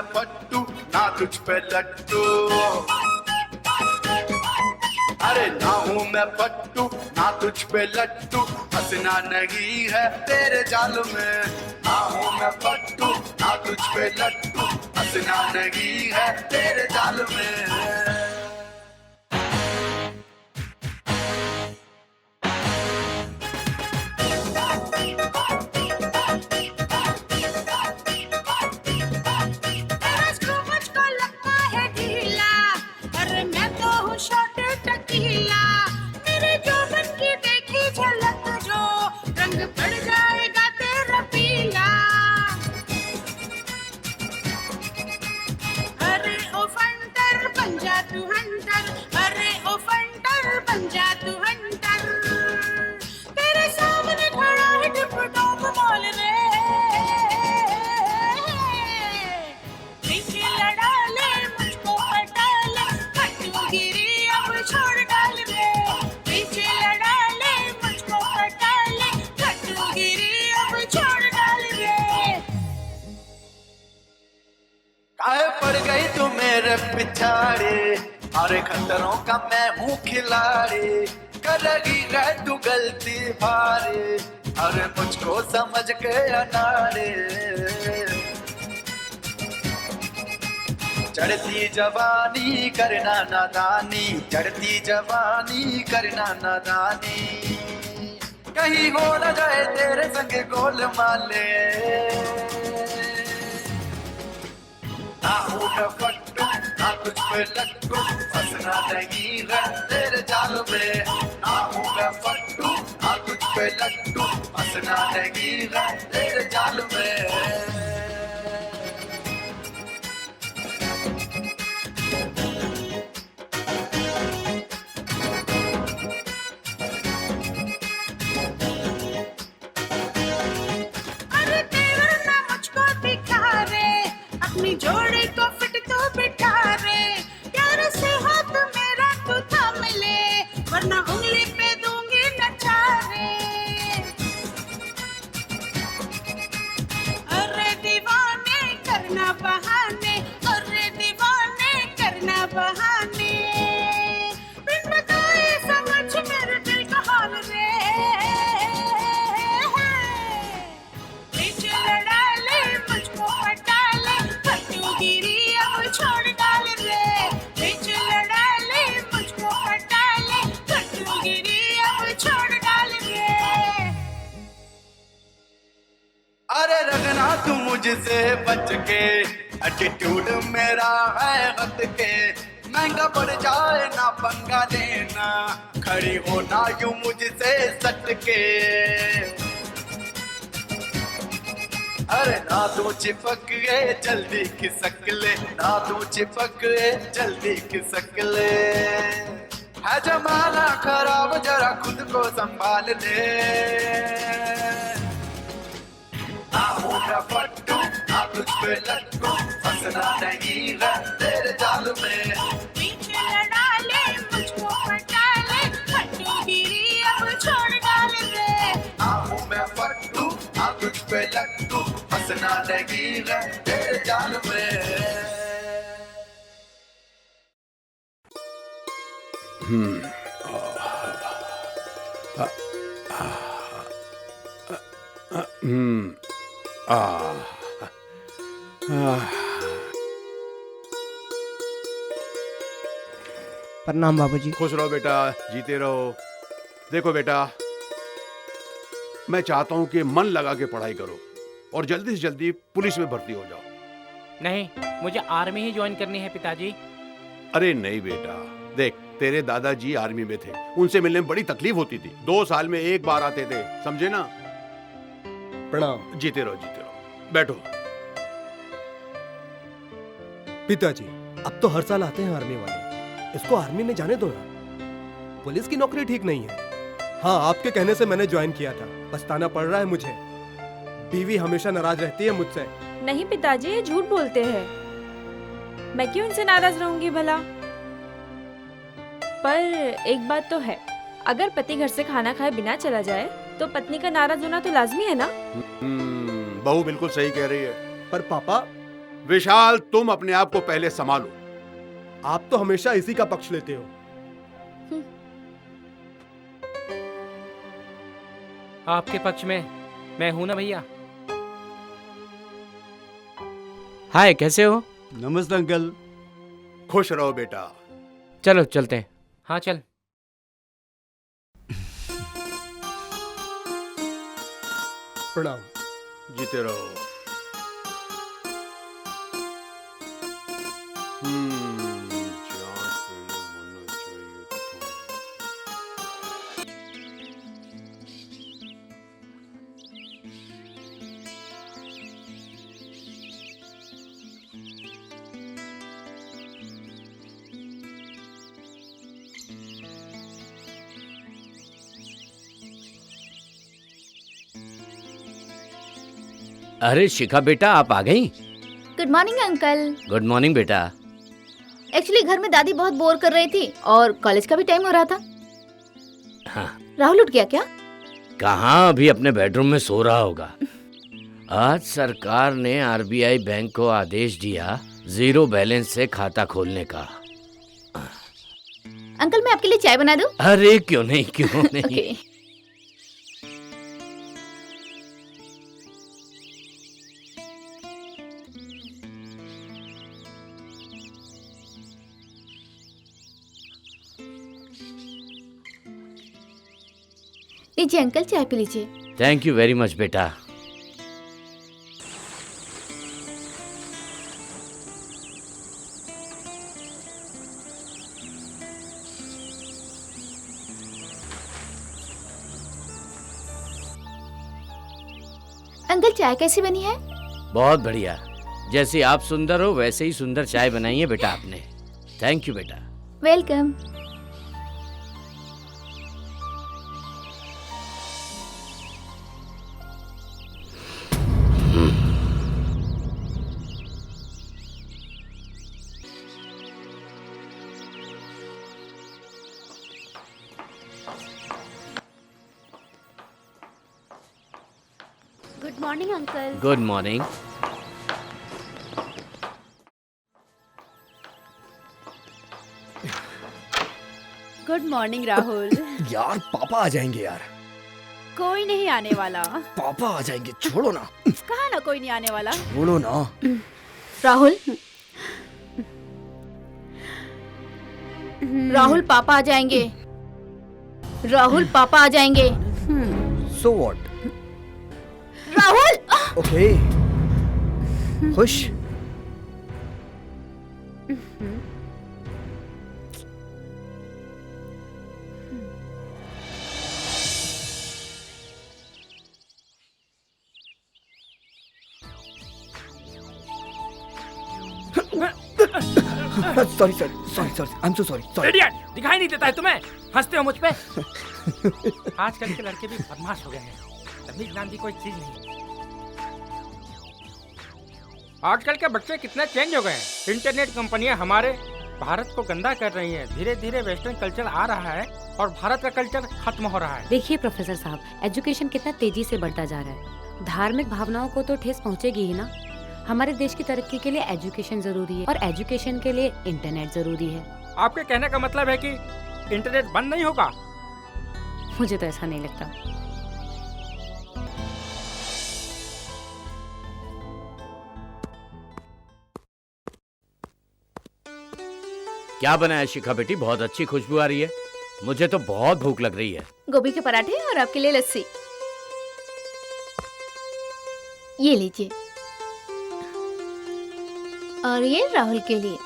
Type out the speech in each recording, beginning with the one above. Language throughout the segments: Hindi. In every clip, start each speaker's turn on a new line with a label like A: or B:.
A: मैं पट्टू ना तुझ पे लट्टू। अरे ना हूँ मैं पट्टू ना तुझ पे लट्टू, हंसना नहीं है तेरे जाल में। ना हूँ मैं पट्टू ना तुझ पे लट्टू, हंसना नहीं है तेरे जाल में। काहे पड़ गई तू मेरे पिछाड़े, अरे खतरों का मैं हूँ खिलाड़ी। करेगी गए तू गलती भारी, अरे मुझको समझ के अनाड़े। चढ़ती जवानी करना नादानी, चढ़ती जवानी करना नादानी। कहीं हो न जाए तेरे संग गोलमाले। ना हूँ मैं पट्टू ना तुझ पे लट्टू, फंसना नहीं है तेरे जाल में। ना हूँ मैं पट्टू ना तुझ पे लट्टू, फंसना नहीं है तेरे जाल में।
B: जोड़े को फिट तो बिठा रे, प्यार से हाथ मेरा तू थाम ले, वरना उंगली पे दूंगी नचारे। अरे दीवाने करना बहाने, अरे दीवाने करना बहाने। बिन बताए समझ मेरे दिल का हाल रे। छोड़ डाल रे, बीच लड़ा ले मुझको हटा ले, कटुगिरी अब छोड़ डाल रे।
A: अरे रखना तू मुझसे बच के, एटीट्यूड मेरा है हद के। महंगा पड़ जाए ना पंगा लेना, खड़ी होना यूं मुझसे सट के। अरे ना तू चिपक गए जल्दी खिसक ले, ना तू चिपक गए जल्दी खिसक ले। है जमाना खराब जरा खुद को संभाल ले। ना हूँ मैं पट्टू ना तुझ पे लट्टू, फंसना नहीं है तेरे जाल में।
B: पीछे लड़ा ले मुझको हटा ले, कटुगिरी अब छोड़ डाल रे।
A: ना हूँ मैं पट्टू ना तुझ पे लट्टू, फंसना नहीं है तेरे जाल में।
C: प्रणाम बाबूजी।
D: खुश रहो बेटा, जीते रहो। देखो बेटा, मैं चाहता हूं कि मन लगा के पढ़ाई करो और जल्दी से जल्दी पुलिस में भर्ती हो जाओ।
E: नहीं, मुझे आर्मी ही ज्वाइन करनी है पिताजी।
D: अरे नहीं बेटा, देख तेरे दादाजी आर्मी में थे, उनसे मिलने में बड़ी तकलीफ होती थी। 2 साल में एक बार आते थे, समझे ना।
C: प्रणाम।
D: जीते रहो जीते रहो, बैठो।
C: पिताजी अब तो हर साल आते हैं आर्मी वाले, इसको आर्मी में जाने दो ना। पुलिस की नौकरी ठीक नहीं है। हाँ, आपके कहने से मैंने ज्वाइन किया था, पछताना पड़ रहा है मुझे। बीवी हमेशा नाराज रहती है मुझसे।
F: नहीं पिताजी, ये झूठ बोलते हैं। मैं क्यों इनसे नाराज रहूंगी भला। पर एक बात तो है, अगर पति घर से खाना खाए बिना चला जाए तो पत्नी का नाराज होना तो लाजमी है ना।
D: बहू बिल्कुल सही कह रही है।
C: पर पापा,
D: विशाल, तुम अपने आप को पहले संभालो।
C: आप तो हमेशा इसी का पक्ष लेते हो।
E: आपके पक्ष में मैं हूं ना भैया। हाय, कैसे हो?
G: नमस्ते अंकल।
D: खुश रहो बेटा।
E: चलो चलते हैं। हाँ चल।
C: प्रणाम।
D: जीते रहो। जांच पहले होना चाहिए था।
H: अरे शिखा बेटा, आप आ गई?
I: Good morning uncle.
H: Good morning बेटा।
I: एक्चुअली घर में दादी बहुत बोर कर रही थी और कॉलेज का भी टाइम हो रहा था।
H: हाँ।
I: राहुल उठ गया क्या?
H: कहाँ, अभी अपने बेडरूम में सो रहा होगा। आज सरकार ने आरबीआई बैंक को आदेश दिया 0 बैलेंस से खाता खोलने का।
I: अंकल मैं आपके लिए चाय बना दूं?
H: अरे क्यों नहीं, क्यों नहीं।
I: ओके। लीजिए अंकल, चाय पी लीजिए।
H: थैंक यू वेरी मच बेटा।
I: अंकल चाय कैसी बनी है?
H: बहुत बढ़िया। जैसे आप सुंदर हो वैसे ही सुंदर चाय बनाई है बेटा आपने। थैंक यू बेटा।
I: Welcome.
F: Good morning uncle.
H: Good morning.
J: Good morning Rahul.
G: यार पापा आ जाएंगे यार।
J: कोई नहीं आने वाला।
G: पापा आ जाएंगे, छोड़ो ना।
J: कहा ना कोई नहीं आने वाला।
G: छोड़ो ना।
I: राहुल, राहुल पापा आ जाएंगे। राहुल पापा आ जाएंगे।
G: So what?
I: राहुल!
G: ओके। खुश? Sorry sorry sorry sorry, I am so sorry sorry.
E: Idiot, दिखाई नहीं देता है तुम्हें? हंसते हो मुझ पे? आजकल के लड़के भी बदमाश हो गए हैं। तमीज नाम की कोई चीज नहीं। आजकल के बच्चे कितने चेंज हो गए हैं। इंटरनेट कंपनियां हमारे भारत को गंदा कर रही हैं। धीरे धीरे वेस्टर्न कल्चर आ रहा है और भारत का कल्चर खत्म हो रहा है।
K: देखिए प्रोफेसर साहब, एजुकेशन कितना तेजी से बढ़ता जा रहा है। धार्मिक भावनाओं को तो ठेस पहुंचेगी ही ना। हमारे देश की तरक्की के लिए एजुकेशन जरूरी है और एजुकेशन के लिए इंटरनेट जरूरी है।
E: आपके कहने का मतलब है कि इंटरनेट बंद नहीं होगा?
K: मुझे तो ऐसा नहीं लगता।
H: क्या बनाया शिखा बेटी? बहुत अच्छी खुशबू आ रही है। मुझे तो बहुत भूख लग रही है।
I: गोभी के पराठे और आपके लिए लस्सी। ये लीजिए। और ये राहुल के लिए।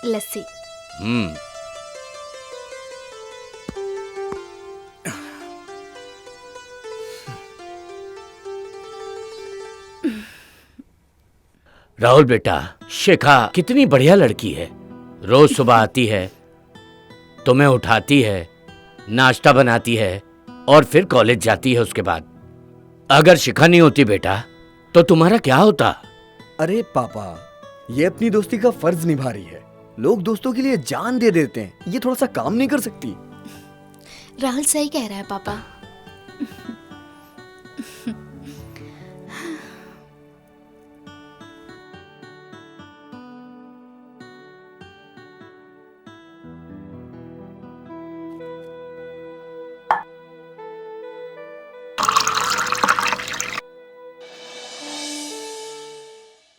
I: लस्सी।
H: राहुल बेटा, शिखा कितनी बढ़िया लड़की है। रोज सुबह आती है, तुम्हें उठाती है, नाश्ता बनाती है और फिर कॉलेज जाती है उसके बाद। अगर शिखा नहीं होती बेटा तो तुम्हारा क्या होता?
G: अरे पापा, ये अपनी दोस्ती का फर्ज निभा रही है। लोग दोस्तों के लिए जान दे देते हैं, ये थोड़ा सा काम नहीं कर सकती?
I: राहुल सही कह रहा है पापा।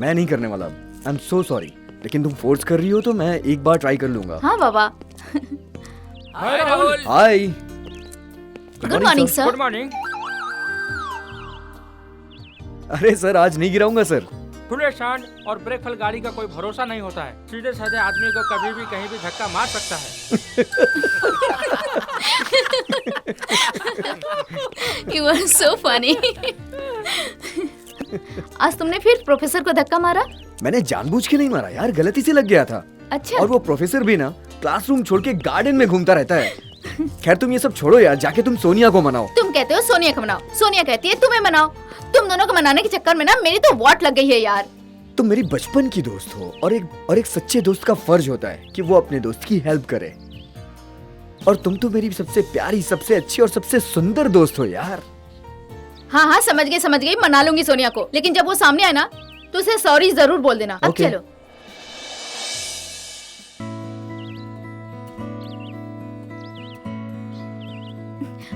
G: मैं नहीं करने वाला। आई एम सो सॉरी, लेकिन तुम फोर्स कर रही हो तो मैं एक बार ट्राई कर लूंगा।
I: हाँ बाबा।
E: Hi Rahul.
G: Hi.
I: Good morning sir.
E: Good morning.
G: अरे सर, आज नहीं गिराऊंगा सर।
E: खुले शांत और ब्रेक फल गाड़ी का कोई भरोसा नहीं होता है। सीधे साधे आदमी को कभी भी कहीं भी धक्का मार सकता है।
I: You are so funny. आज तुमने फिर प्रोफेसर को धक्का मारा?
G: मैंने जानबूझ के नहीं मारा यार, गलती से लग गया था।
I: अच्छा।
G: और वो प्रोफेसर भी ना क्लासरूम छोड़ के गार्डन में घूमता रहता है। खैर तुम ये सब छोड़ो यार, जाके तुम सोनिया को मनाओ।
I: तुम कहते हो सोनिया को मनाओ, सोनिया कहती है तुम्हें मनाओ। तुम दोनों को मनाने के चक्कर में ना मेरी तो वॉट लग गई है यार।
G: तुम मेरी बचपन की दोस्त हो और एक सच्चे दोस्त का फर्ज होता है कि वो अपने दोस्त की हेल्प करे। और तुम तो मेरी सबसे प्यारी, सबसे अच्छी और सबसे सुंदर दोस्त हो यार।
I: हाँ हाँ समझ गई, मना लूंगी सोनिया को। लेकिन जब वो सामने आए ना तो उसे सॉरी जरूर बोल देना। अब
G: Okay.
I: चलो।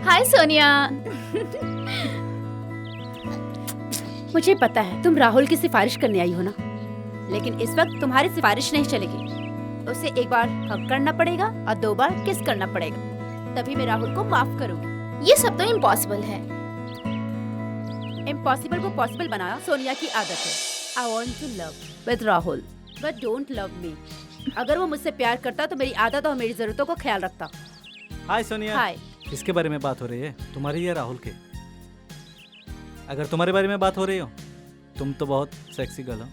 I: हाय सोनिया।
J: मुझे पता है तुम राहुल की सिफारिश करने आई हो ना, लेकिन इस वक्त तुम्हारी सिफारिश नहीं चलेगी। उसे एक बार हग करना पड़ेगा और 2 बार किस करना पड़ेगा, तभी मैं राहुल को माफ करूंगी।
I: ये सब तो इम्पॉसिबल है।
J: इम्पॉसिबल को पॉसिबल बनाना सोनिया की आदत है। I want to love with Rahul but don't love me. अगर वो मुझसे प्यार करता तो मेरी आदत और मेरी जरूरतों को ख्याल रखता।
L: हाय सोनिया।
J: हाय।
L: किसके बारे में बात हो रही है, तुम्हारी या राहुल के? अगर तुम्हारे बारे में बात हो रही हो, तुम तो बहुत सेक्सी गर्ल हो।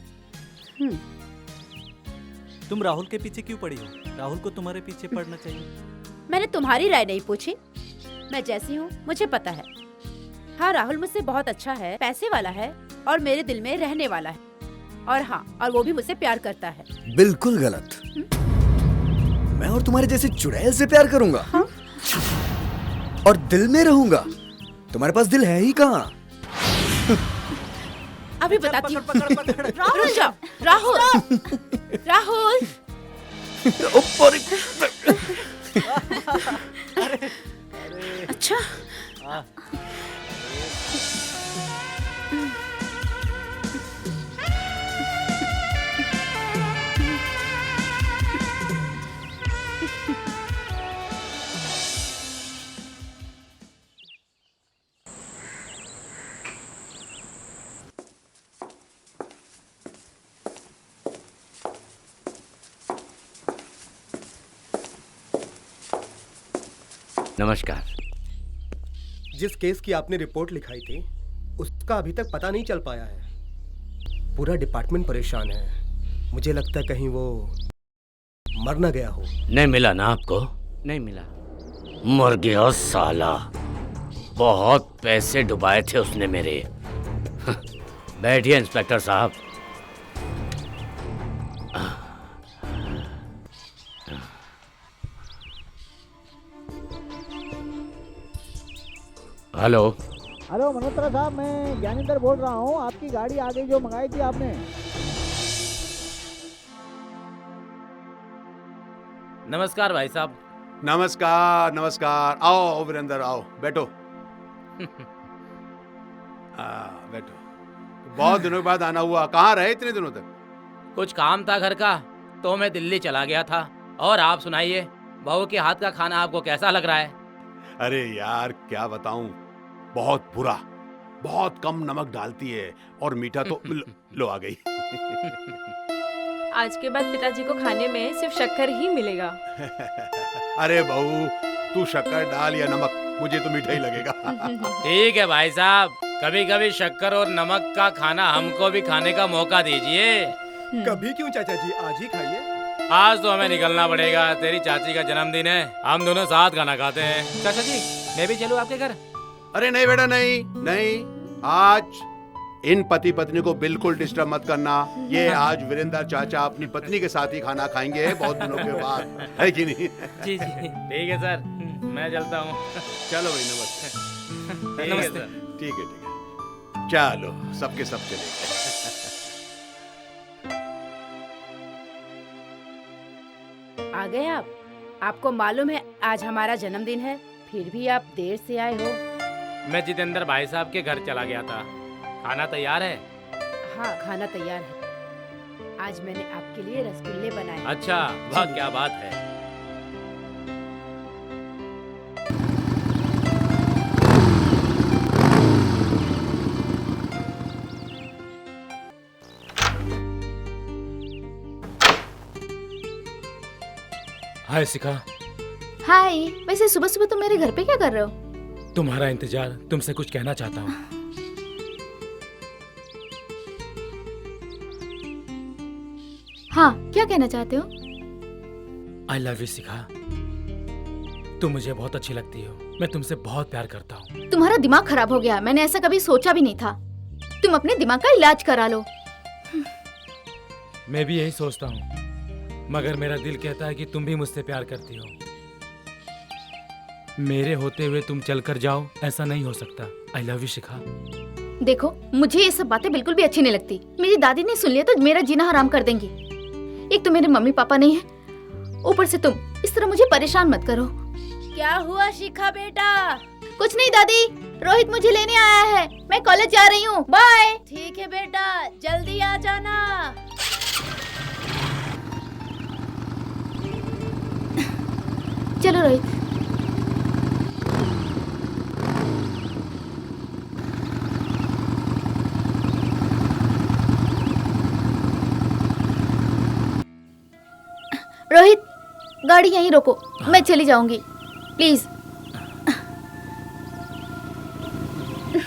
L: तुम राहुल के पीछे क्यों पड़ी हो? राहुल को तुम्हारे पीछे पड़ना चाहिए।
J: मैंने तुम्हारी राय नहीं पूछी, मैं जैसी हूँ मुझे पता है। हाँ राहुल मुझसे बहुत अच्छा है, पैसे वाला है और मेरे दिल में रहने वाला है। और हाँ, और वो भी मुझसे प्यार करता है।
G: बिल्कुल गलत। मैं और तुम्हारे जैसे चुड़ैल से प्यार करूंगा।
J: हाँ?
G: और दिल में रहूंगा। तुम्हारे पास दिल है ही कहाँ?
J: अभी बताती हूँ। राहुल, राहुल, राहुल। अच्छा।
H: नमस्कार।
C: जिस केस की आपने रिपोर्ट लिखाई थी उसका अभी तक पता नहीं चल पाया है। पूरा डिपार्टमेंट परेशान है। मुझे लगता है कहीं वो मर ना गया हो।
H: नहीं मिला ना आपको? नहीं मिला। मर गया साला। बहुत पैसे डुबाए थे उसने मेरे। बैठिए इंस्पेक्टर साहब। हेलो।
M: हेलो मल्होत्रा साहब, मैं ज्ञानेंद्र बोल रहा हूँ। आपकी गाड़ी आ गई जो मंगाई थी आपने।
N: नमस्कार भाई साहब।
D: नमस्कार नमस्कार। आओ वीरेंद्र, आओ बैठो। बैठो। बहुत दिनों के बाद आना हुआ। कहाँ रहे इतने दिनों तक?
N: कुछ काम था घर का, तो मैं दिल्ली चला गया था। और आप सुनाइए, बहू के हाथ का खाना आपको कैसा लग रहा है?
D: अरे यार क्या बताऊं, बहुत बुरा। बहुत कम नमक डालती है और मीठा तो लो आ गई।
F: आज के बाद पिताजी को खाने में सिर्फ शक्कर ही मिलेगा।
D: अरे बहू, तू शक्कर डाल या नमक, मुझे तो मीठा ही लगेगा।
N: ठीक है भाई साहब, कभी कभी शक्कर और नमक का खाना हमको भी खाने का मौका दीजिए।
C: कभी क्यों चाचा जी, आज ही खाइए।
N: आज तो हमें निकलना पड़ेगा, तेरी चाची का जन्मदिन है। हम दोनों साथ खाना खाते हैं।
E: चाचा जी, मैं भी चलूं आपके घर?
D: अरे नहीं बेटा, नहीं नहीं। आज इन पति पत्नी को बिल्कुल डिस्टर्ब मत करना। ये आज वीरेंद्र चाचा अपनी पत्नी के साथ ही खाना खाएंगे बहुत दिनों के बाद, है कि नहीं?
N: जी जी ठीक है सर, मैं चलता हूँ।
D: चलो भाई, नमस्ते।
N: नमस्ते।
D: ठीक है। चलो, सबके सब चले गए।
J: आ गए आप? आपको मालूम है आज हमारा जन्मदिन है, फिर भी आप देर से आए हो।
N: मैं जितेंद्र भाई साहब के घर चला गया था। खाना तैयार है?
J: हाँ खाना तैयार है। आज मैंने आपके लिए रसगुल्ले बनाए।
N: अच्छा, वाह क्या बात है। हाय शिखा।
I: हाय, वैसे सुबह सुबह तुम मेरे घर पे क्या कर रहे हो?
E: तुम्हारा इंतजार, तुमसे कुछ कहना चाहता हूँ।
I: हाँ, क्या कहना चाहते हो?
E: आई लव यू शिखा। तुम मुझे बहुत अच्छी लगती हो। मैं तुमसे बहुत प्यार करता हूँ।
I: तुम्हारा दिमाग खराब हो गया, मैंने ऐसा कभी सोचा भी नहीं था। तुम अपने दिमाग का इलाज करा लो।
E: मैं भी यही सोचता हूँ, मगर मेरा दिल कहता है कि तुम भी मुझसे प्यार करती हो। मेरे होते हुए तुम चलकर जाओ, ऐसा नहीं हो सकता। आई लव यू शिखा।
I: देखो, मुझे ये सब बातें बिल्कुल भी अच्छी नहीं लगती। मेरी दादी ने सुन लिया तो मेरा जीना हराम कर देंगी। एक तो मेरे मम्मी पापा नहीं है, ऊपर से तुम। इस तरह मुझे परेशान मत करो।
J: क्या हुआ शिखा बेटा?
I: कुछ नहीं दादी, रोहित मुझे लेने आया है। मैं कॉलेज जा रही हूँ, बाय।
J: ठीक है बेटा, जल्दी आ जाना।
I: चलो रोहित। रोहित, गाड़ी यहीं रोको, मैं चली जाऊंगी, प्लीज।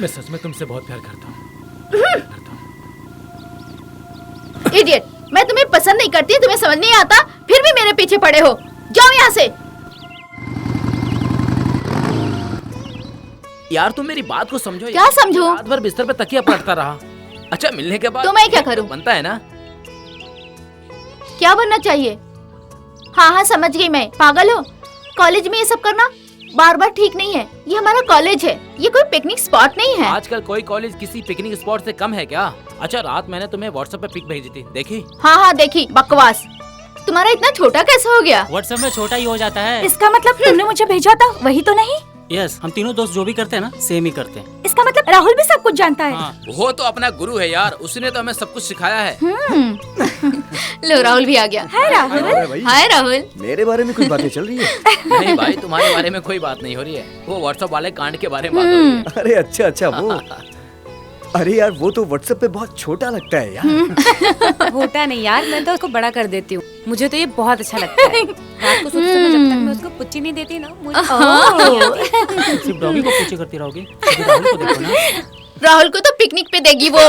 E: मैं सच में तुमसे बहुत प्यार करता हूँ।
I: इडियट, मैं तुम्हें पसंद नहीं करती, तुम्हें समझ नहीं आता, फिर भी मेरे पीछे पड़े हो। जाओ यहाँ से।
N: यार तुम मेरी बात को समझो।
I: क्या समझो?
N: रात भर बिस्तर पे तकिया पलटता रहा। अच्छा, मिलने के बाद
I: तो मैं क्या करूं?
N: बनता है ना।
I: क्या बनना चाहिए? हाँ हाँ, समझ गई मैं। पागल हो? कॉलेज में ये सब करना बार बार ठीक नहीं है। ये हमारा कॉलेज है, ये कोई पिकनिक स्पॉट नहीं है।
N: आजकल कोई कॉलेज किसी पिकनिक स्पॉट से कम है क्या? अच्छा, रात मैंने तुम्हें व्हाट्सएप पे पिक भेजी थी, देखी?
I: हाँ हाँ देखी। बकवास। तुम्हारा इतना छोटा कैसे हो गया?
O: व्हाट्सएप में छोटा ही हो जाता है।
B: इसका मतलब तुमने मुझे भेजा था वही तो नहीं?
O: यस, हम तीनों दोस्त जो भी करते हैं ना, सेम ही करते हैं।
B: इसका मतलब राहुल भी सब कुछ जानता है।
N: हाँ, वो तो अपना गुरु है यार, उसने तो हमें सब कुछ सिखाया है।
I: लो, राहुल भी आ गया। हाय राहुल। हाय राहुल।
G: मेरे बारे में कुछ बातें चल रही है?
N: नहीं भाई, तुम्हारे बारे में कोई बात नहीं हो रही है। वो व्हाट्सएप वाले कांड के बारे में बात हो रही है।
G: अरे अच्छा अच्छा, वो अरे यार, वो तो व्हाट्सएप पे बहुत छोटा लगता है यार।
K: छोटा नहीं यार, मैं तो उसको बड़ा कर देती हूँ। मुझे तो ये बहुत अच्छा लगता है। रात को सोते समय जब तक मैं उसको पुच्ची नहीं देती ना, मुझे
O: सिर्फ डॉगी को पुच्ची करती रहोगी? कभी राहुल को देखो ना।
I: राहुल को तो पिकनिक पे देगी वो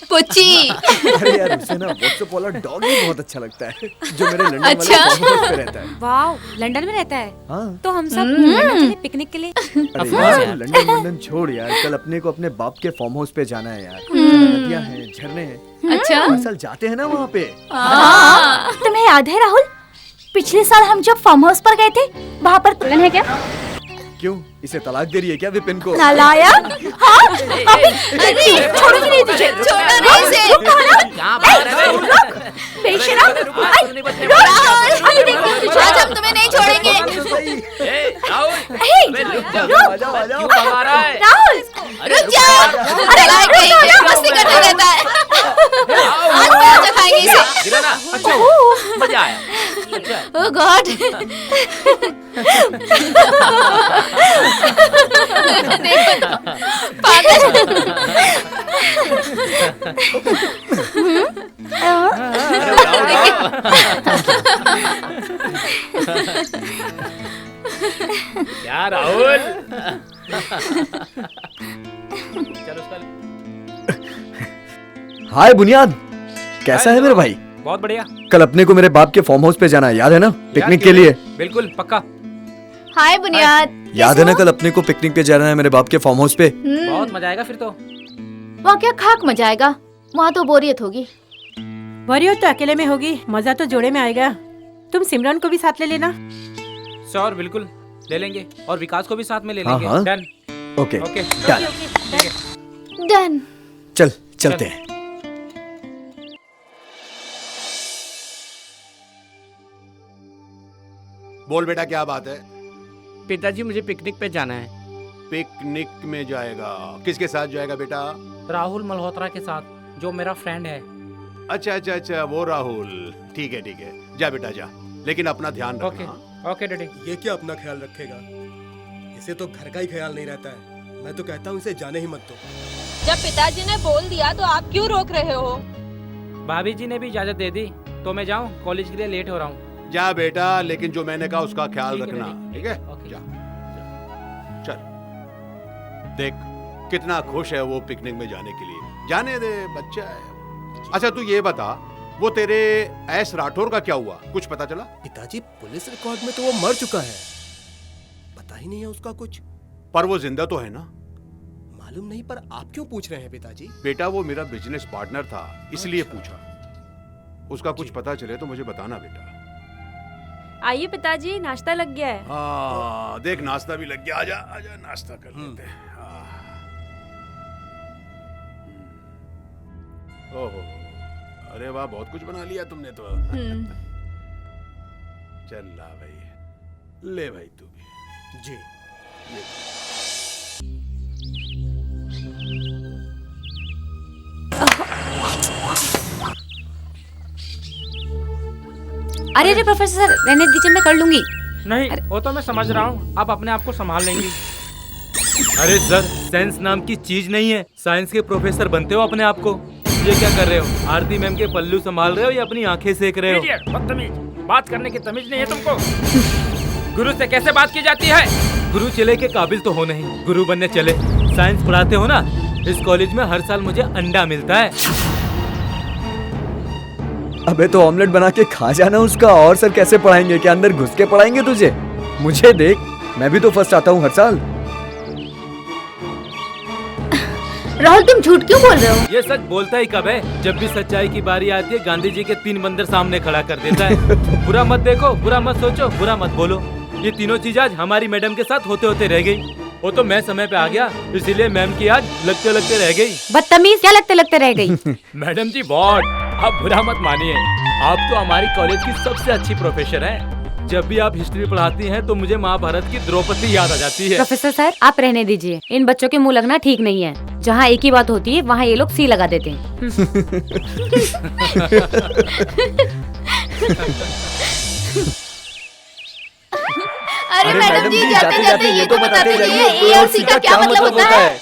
I: पुच्ची।
G: अरे यार, उसे ना व्हाट्सएप वाला डॉग ही बहुत अच्छा लगता है, जो मेरे लंदन वाले
I: अच्छा?
G: फार्म हाउस पे रहता है।
K: वाह, लंदन में रहता है?
G: हाँ।
K: तो हम सब लंदन चले पिकनिक के लिए।
G: अरे यार, लंदन लंदन छोड़ यार, कल अपने को अपने बाप के फार्म हाउस पे जाना है यार। नदियाँ हैं, झरने हैं।
I: अच्छा?
G: हर साल जाते हैं ना वहाँ पे।
B: तुम्हें याद है राहुल, पिछले साल हम जब फार्म हाउस पर गए थे, वहाँ पर दुल्हन है क्या?
G: क्यों, इसे तलाक दे रही है क्या विपिन को?
B: नालायक। हाँ, अभी छोड़ूंगी नहीं तुझे।
I: छोड़ो नहीं इसे।
B: रुक बेशरम।
I: आज हम तुम्हें नहीं छोड़ेंगे।
B: राहुल,
I: रुक जाओ। अरे मस्ती करते रहता है। आज मजा खाएंगे इसे।
N: अच्छा, मजा आया।
I: ओह गॉड। देखो तो, पागल।
N: क्या राहुल? चलो उसका।
G: हाय बुनियाद, कैसा है मेरे भाई?
E: बहुत बढ़िया।
G: कल अपने को मेरे बाप के फार्म हाउस पे जाना है, याद है ना, पिकनिक के लिए?
E: बिल्कुल पक्का।
I: हाय बुनियाद।
G: याद है ना, कल अपने को पिकनिक पे जाना है मेरे बाप के फार्म हाउस पे?
E: बहुत मजा आएगा फिर तो।
I: वहाँ क्या खाक मजा आएगा, वहाँ तो बोरियत होगी।
B: बोरियत तो अकेले में होगी, मजा तो जोड़े में आएगा। तुम सिमरन को भी साथ ले लेना।
E: श्योर, बिल्कुल ले लेंगे, और विकास को भी साथ में ले
G: हाँ,
E: लेंगे।
G: हाँ।
E: Done.
G: Okay
E: okay
G: done.
I: Done.
G: चल चलते हैं।
D: बोल बेटा, क्या बात है?
N: पिताजी, मुझे पिकनिक पे जाना है।
D: पिकनिक में जाएगा? किसके साथ जाएगा बेटा?
E: राहुल मल्होत्रा के साथ, जो मेरा फ्रेंड है।
D: अच्छा अच्छा अच्छा, वो राहुल। ठीक है, जा बेटा जा, लेकिन अपना ध्यान रखना।
E: Okay daddy.
C: ये क्या अपना ख्याल रखेगा? इसे तो घर का ही ख्याल नहीं रहता है। मैं तो कहता हूँ इसे जाने ही मत दो।
F: जब पिताजी ने बोल दिया तो आप क्यों रोक रहे हो?
E: भाभी जी ने भी इजाजत दे दी, तो मैं जाऊँ? कॉलेज के लिए लेट हो रहा हूँ।
D: जा बेटा, लेकिन जो मैंने कहा उसका ख्याल रखना, ठीक है? जा, चल। देख कितना खुश है वो पिकनिक में जाने के लिए। जाने दे, बच्चा है। अच्छा तू ये बता, वो तेरे एस राठौर का क्या हुआ, कुछ पता चला?
C: पिताजी पुलिस रिकॉर्ड में तो वो मर चुका है, पता ही नहीं है उसका कुछ।
D: पर वो जिंदा तो है ना?
C: मालूम नहीं, पर आप क्यों पूछ रहे हैं पिताजी?
D: बेटा वो मेरा बिजनेस पार्टनर था, इसलिए पूछा। उसका कुछ पता चले तो मुझे बताना बेटा।
F: आइए पिताजी, नाश्ता लग गया है।
D: हाँ देख, नाश्ता भी लग गया। आजा आजा, नाश्ता कर लेते हैं। ओहो, अरे वाह, बहुत कुछ बना लिया तुमने तो। चल ला भाई, ले भाई तू भी।
C: जी
D: ले।
K: अरे प्रोफेसर, रहने दीजिए, मैं कर लूंगी।
E: नहीं, वो तो मैं समझ रहा हूँ, आप अपने आप को संभाल लेंगी।
L: अरे सर, साइंस नाम की चीज नहीं है। साइंस के प्रोफेसर बनते हो अपने आप को। ये क्या कर रहे हो? आरती मैम के पल्लू संभाल रहे हो या अपनी आंखें सेक रहे हो?
E: बदतमीज, बात करने की तमीज नहीं है तुमको। गुरु से कैसे बात की जाती है?
L: गुरु चले के काबिल तो हो नहीं, गुरु बनने चले। साइंस पढ़ाते हो ना, इस कॉलेज में हर साल मुझे अंडा मिलता है।
G: अबे तो ऑमलेट बना के खा जाना उसका। और सर कैसे पढ़ाएंगे? क्या अंदर घुस के पढ़ाएंगे तुझे? मुझे देख, मैं भी तो फर्स्ट आता हूँ हर साल।
I: राहुल तुम झूठ क्यों बोल रहे हो?
L: ये सच बोलता ही कब है? जब भी सच्चाई की बारी आती है, गांधी जी के 3 बंदर सामने खड़ा कर देता है। बुरा मत देखो, बुरा मत सोचो, बुरा मत बोलो। ये तीनों चीज आज हमारी मैडम के साथ होते होते रह गई। वो तो मैं समय पे आ गया, इसीलिए मैम की आज लगते लगते रह गई।
K: बदतमीज, क्या लगते लगते रह गई?
L: मैडम जी बहुत, आप बुरा मत मानिए। आप तो हमारी कॉलेज की सबसे अच्छी प्रोफेसर हैं। जब भी आप हिस्ट्री पढ़ाती हैं तो मुझे महाभारत की द्रौपदी याद आ जाती है।
K: प्रोफेसर सर, आप रहने दीजिए। इन बच्चों के मुंह लगना ठीक नहीं है। जहाँ एक ही बात होती है वहाँ ये लोग सी लगा देते हैं।
I: अरे मैडम जी, जाते जाते ये तो बताते जाइए, ए और सी का क्या मतलब होता है?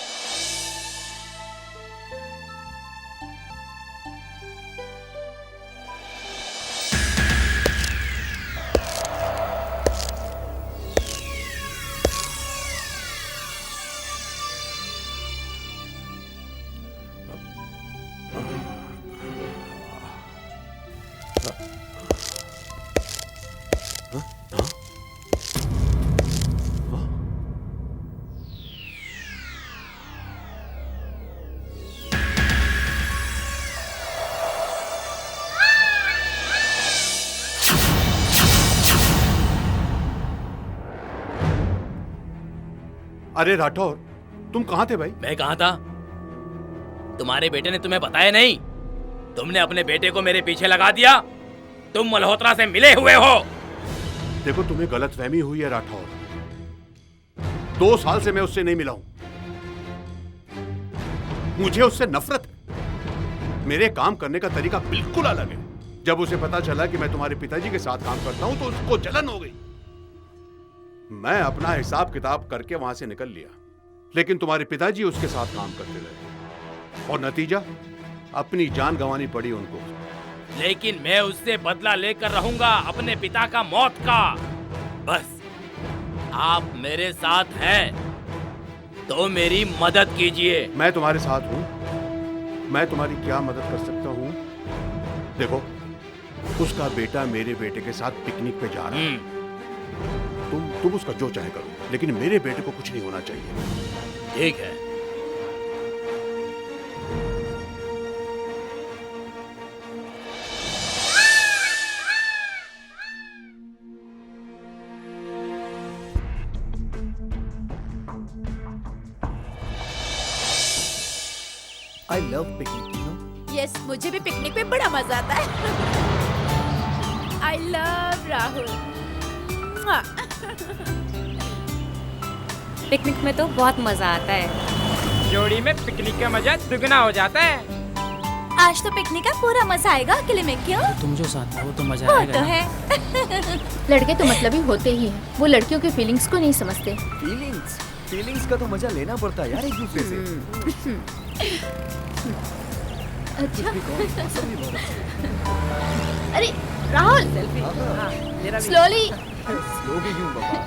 D: अरे राठौर, तुम कहाँ थे भाई?
N: मैं कहाँ था? तुम्हारे बेटे ने तुम्हें बताया नहीं? तुमने अपने बेटे को मेरे पीछे लगा दिया। तुम मल्होत्रा से मिले हुए हो।
D: देखो, तुम्हें गलतफहमी हुई है राठौर। 2 साल से मैं उससे नहीं मिला हूं। मुझे उससे नफरत है। मेरे काम करने का तरीका बिल्कुल अलग है। जब उसे पता चला कि मैं तुम्हारे पिताजी के साथ काम करता हूं तो उसको जलन हो गई। मैं अपना हिसाब किताब करके वहां से निकल लिया, लेकिन तुम्हारे पिताजी उसके साथ काम करते रहे और नतीजा, अपनी जान गंवानी पड़ी उनको।
N: लेकिन मैं उससे बदला लेकर रहूंगा, अपने पिता का मौत का। बस आप मेरे साथ हैं तो मेरी मदद कीजिए।
D: मैं तुम्हारे साथ हूं। मैं तुम्हारी क्या मदद कर सकता हूं? देखो, उसका बेटा मेरे बेटे के साथ पिकनिक पे जा रहा है। तुम उसका जो चाहे करो, लेकिन मेरे बेटे को कुछ नहीं होना चाहिए।
N: ठीक है।
G: I love picnic, you know?
J: Yes, मुझे भी पिकनिक पे बड़ा मजा आता है। I love Rahul.
K: पिकनिक में तो बहुत मजा आता है।
E: जोड़ी में पिकनिक का मजा दुगना हो जाता है।
I: आज तो पिकनिक का पूरा मजा आएगा अकेले में, क्यों?
O: तुम जो साथ था वो तो मजा
I: वो
O: आएगा
I: तो
O: ना।
I: है। लड़के तो मतलबी होते ही हैं, वो लड़कियों के फीलिंग्स को नहीं समझते।
G: फीलिंग्स का तो मजा लेना पड़ता है यार एक दूसरे से।
I: अच्छा। अरे राहुल, स्लोली।
G: स्लोली क्यों बाबा?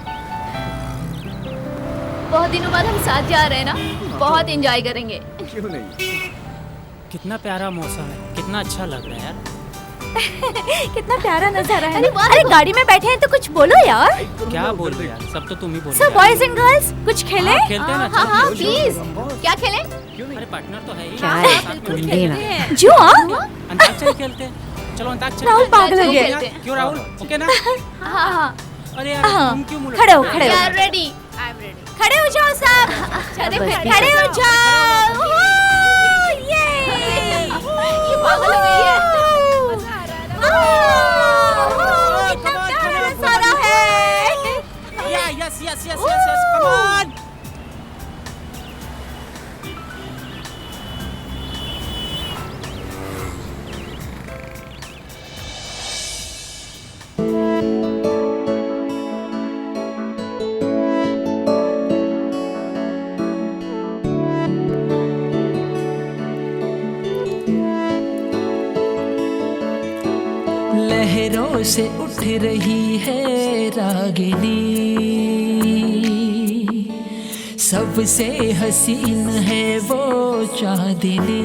I: बहुत दिनों बाद हम साथ जा रहे हैं ना, बहुत एंजॉय करेंगे।
G: क्यों नहीं?
O: कितना प्यारा मौसम है, कितना अच्छा लग रहा है यार।
I: कितना प्यारा नजारा है। अरे गाड़ी में बैठे हैं तो कुछ बोलो यार।
O: क्या बोल रहे यार, सब तो तुम ही बोल
I: सब बॉयज एंड गर्ल्स कुछ खेले?
O: खेलते हैं ना।
I: हाँ हाँ प्लीज। क्या खेले?
O: अरे पार्टनर तो है ही।
K: क्या है?
I: जो
O: अंताक्षरी खेलते हैं। चलो अंताक्षरी।
I: राहुल पागल हो गया।
O: क्यों राहुल? ओके ना?
I: हाँ हाँ।
O: अरे यार तुम क्यों मुड़?
I: खड़े हो खड़े हो। यार रेडी। खड़े हो जाओ सब। खड़े हो जाओ। ये पागल हो गई है। कितना प्यारा नजारा है।
O: Yes yes yes yes come on.
P: लहरों से उठ रही है रागिनी, सबसे हसीन है वो चांदनी।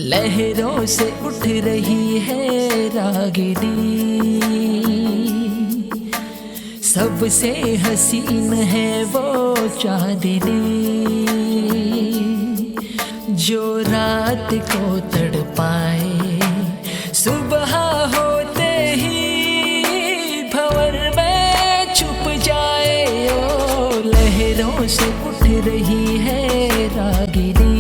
P: लहरों से उठ रही है रागिनी, सबसे हसीन है वो चांदनी। जो रात को तड़पाए सुबह होते ही भंवर में छुप जाए। ओ लहरों से उठ रही है रागिनी,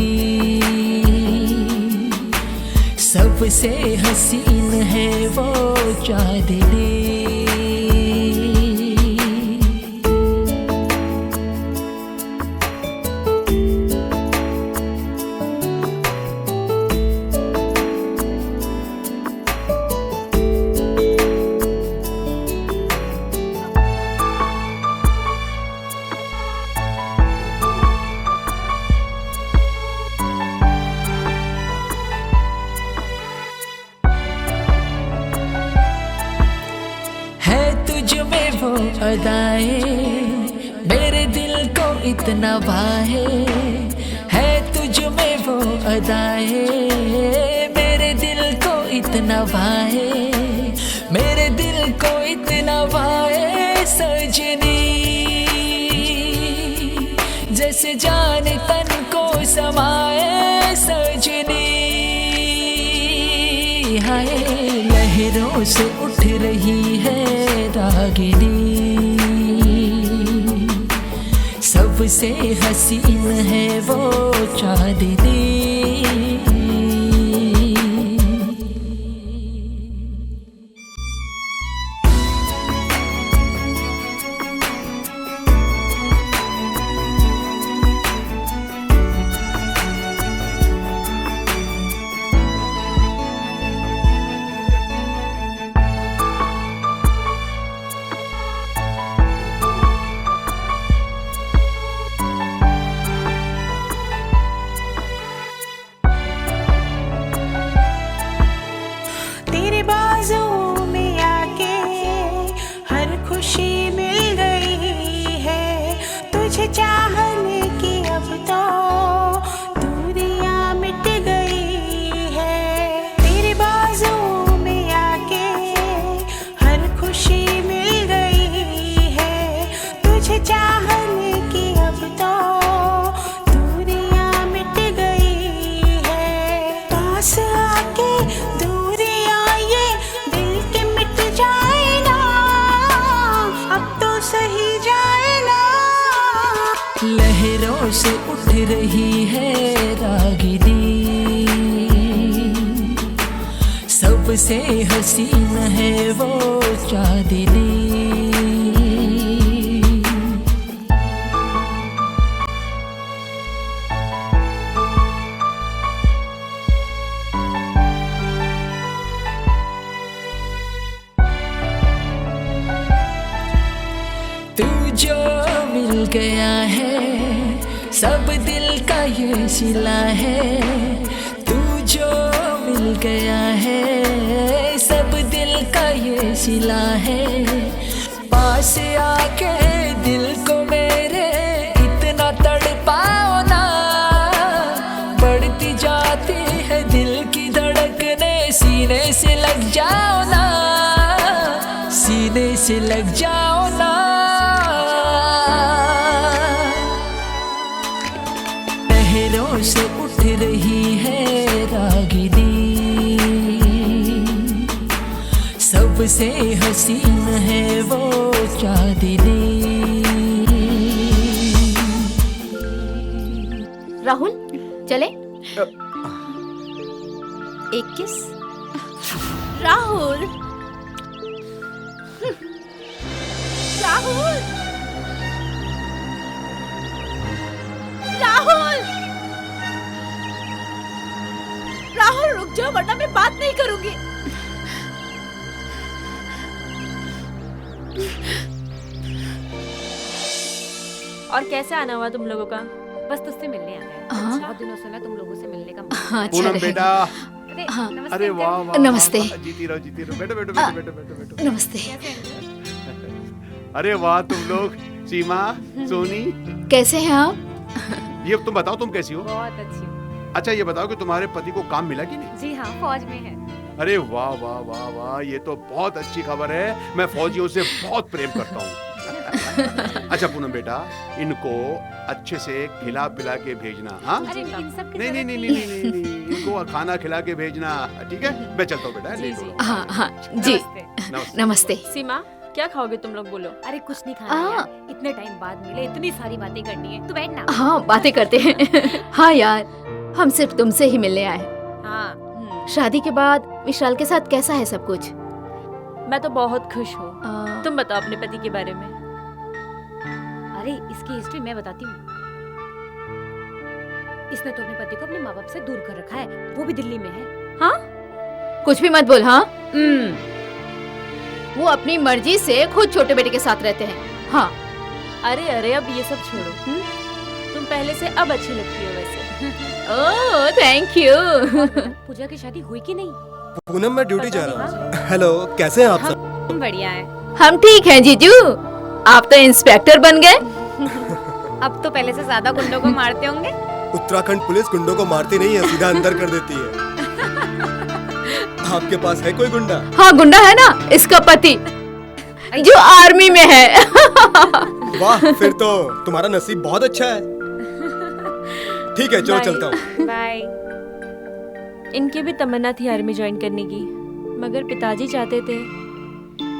P: सबसे हसीन है वो चांदनी। अदाएं मेरे दिल को इतना भाए, है तुझ में वो अदाएं मेरे दिल को इतना भाए, मेरे दिल को इतना भाए सजनी। जैसे जान तन को समाए सजनी। हाय लहरों से उठ रही है रागिनी, सबसे हसीन है वो चांदनी। लहरों से उठ रही है रागिनी, सबसे हसीन है वो चांदनी। मिल गया है, सब दिल का ये सिला है। तू जो मिल गया है, सब दिल का ये सिला है। पास आके दिल को मेरे इतना तड़पाओ ना, बढ़ती जाती है दिल की धड़कने, सीने से लग जाओ ना, सीने से लग जाओ ना। लहरों से उठ रही है रागिनी, सबसे हसीन है वो चांदनी।
I: राहुल चले।
J: एक किस।
B: राहुल राहुल राहुल राहुल रुक जाओ वरना मैं बात नहीं करूंगी।
F: और कैसे आना हुआ तुम लोगों का?
K: बस तुझसे मिलने आ गए।
I: हाँ।
K: बहुत दिनों से ना तुम लोगों से मिलने का
I: हाँ, अच्छा
D: पूनम बेटा।
K: अरे
I: हाँ।
K: नमस्ते
D: अरे वाह वाह
I: नमस्ते।
D: वाह, जीती रहो बैठो बैठो बैठो बैठो बैठो बैठो।
I: नमस्ते।
D: अरे वाह तुम लोग, सीमा, सोनी,
I: कैसे हैं आप?
D: ये तुम बताओ तुम कैसी हो?
K: बहुत अच्छी हूँ।
D: अच्छा ये बताओ कि तुम्हारे पति को काम मिला कि नहीं?
K: जी हाँ, फौज में है।
D: अरे वाह वाह वाह वाह, ये तो बहुत अच्छी खबर है। मैं फौजियों से बहुत प्रेम करता हूँ। अच्छा पूनम बेटा, इनको अच्छे से खिला पिला के भेजना। हाँ
K: अरे इन सब की
D: नहीं नहीं
K: जरूरत
D: नहीं नहीं नहीं नहीं, इनको खाना खिला के भेजना, ठीक है? मैं चलता हूँ बेटा।
F: जी, जी।
I: हाँ हाँ जी
D: नमस्ते।
I: नमस्ते।
F: सीमा क्या खाओगे तुम लोग बोलो?
K: अरे कुछ नहीं खाना यार, इतने टाइम बाद मिले, इतनी सारी बातें करनी है। तू बैठ ना।
I: हाँ बातें करते हैं। हाँ यार हम सिर्फ तुमसे ही मिलने आए।
K: हाँ
I: शादी के बाद विशाल के साथ कैसा है सब कुछ?
F: मैं तो बहुत खुश हूँ। तुम बताओ अपने पति के बारे में।
K: अरे इसकी हिस्ट्री मैं बताती हूँ। इसने तो अपने पति को अपने माँ बाप से दूर कर रखा है, वो भी दिल्ली में है।
I: हाँ कुछ भी मत बोल। हाँ वो अपनी मर्जी से खुद छोटे बेटे के साथ रहते हैं। हाँ
F: अरे अरे अब ये सब छोड़ो। तुम पहले से अब अच्छी लगती हो वैसे।
I: Oh thank you.
K: पूजा की शादी हुई कि नहीं?
C: पूनम मैं ड्यूटी जा रहा हूँ। हेलो कैसे हैं आप सब?
K: हम बढ़िया है।
I: हम ठीक हैं जीजू, आप तो इंस्पेक्टर बन गए।
K: अब तो पहले से ज्यादा गुंडों को मारते होंगे।
C: उत्तराखंड पुलिस गुंडों को मारती नहीं है, सीधा अंदर कर देती है। आपके पास है कोई गुंडा?
I: हाँ गुंडा है ना, इसका पति जो आर्मी में है।
C: वाह फिर तो तुम्हारा नसीब बहुत अच्छा है। ठीक है चलो चलता हूँ।
F: बाय। इनकी भी तमन्ना थी आर्मी ज्वाइन करने की, मगर पिताजी चाहते थे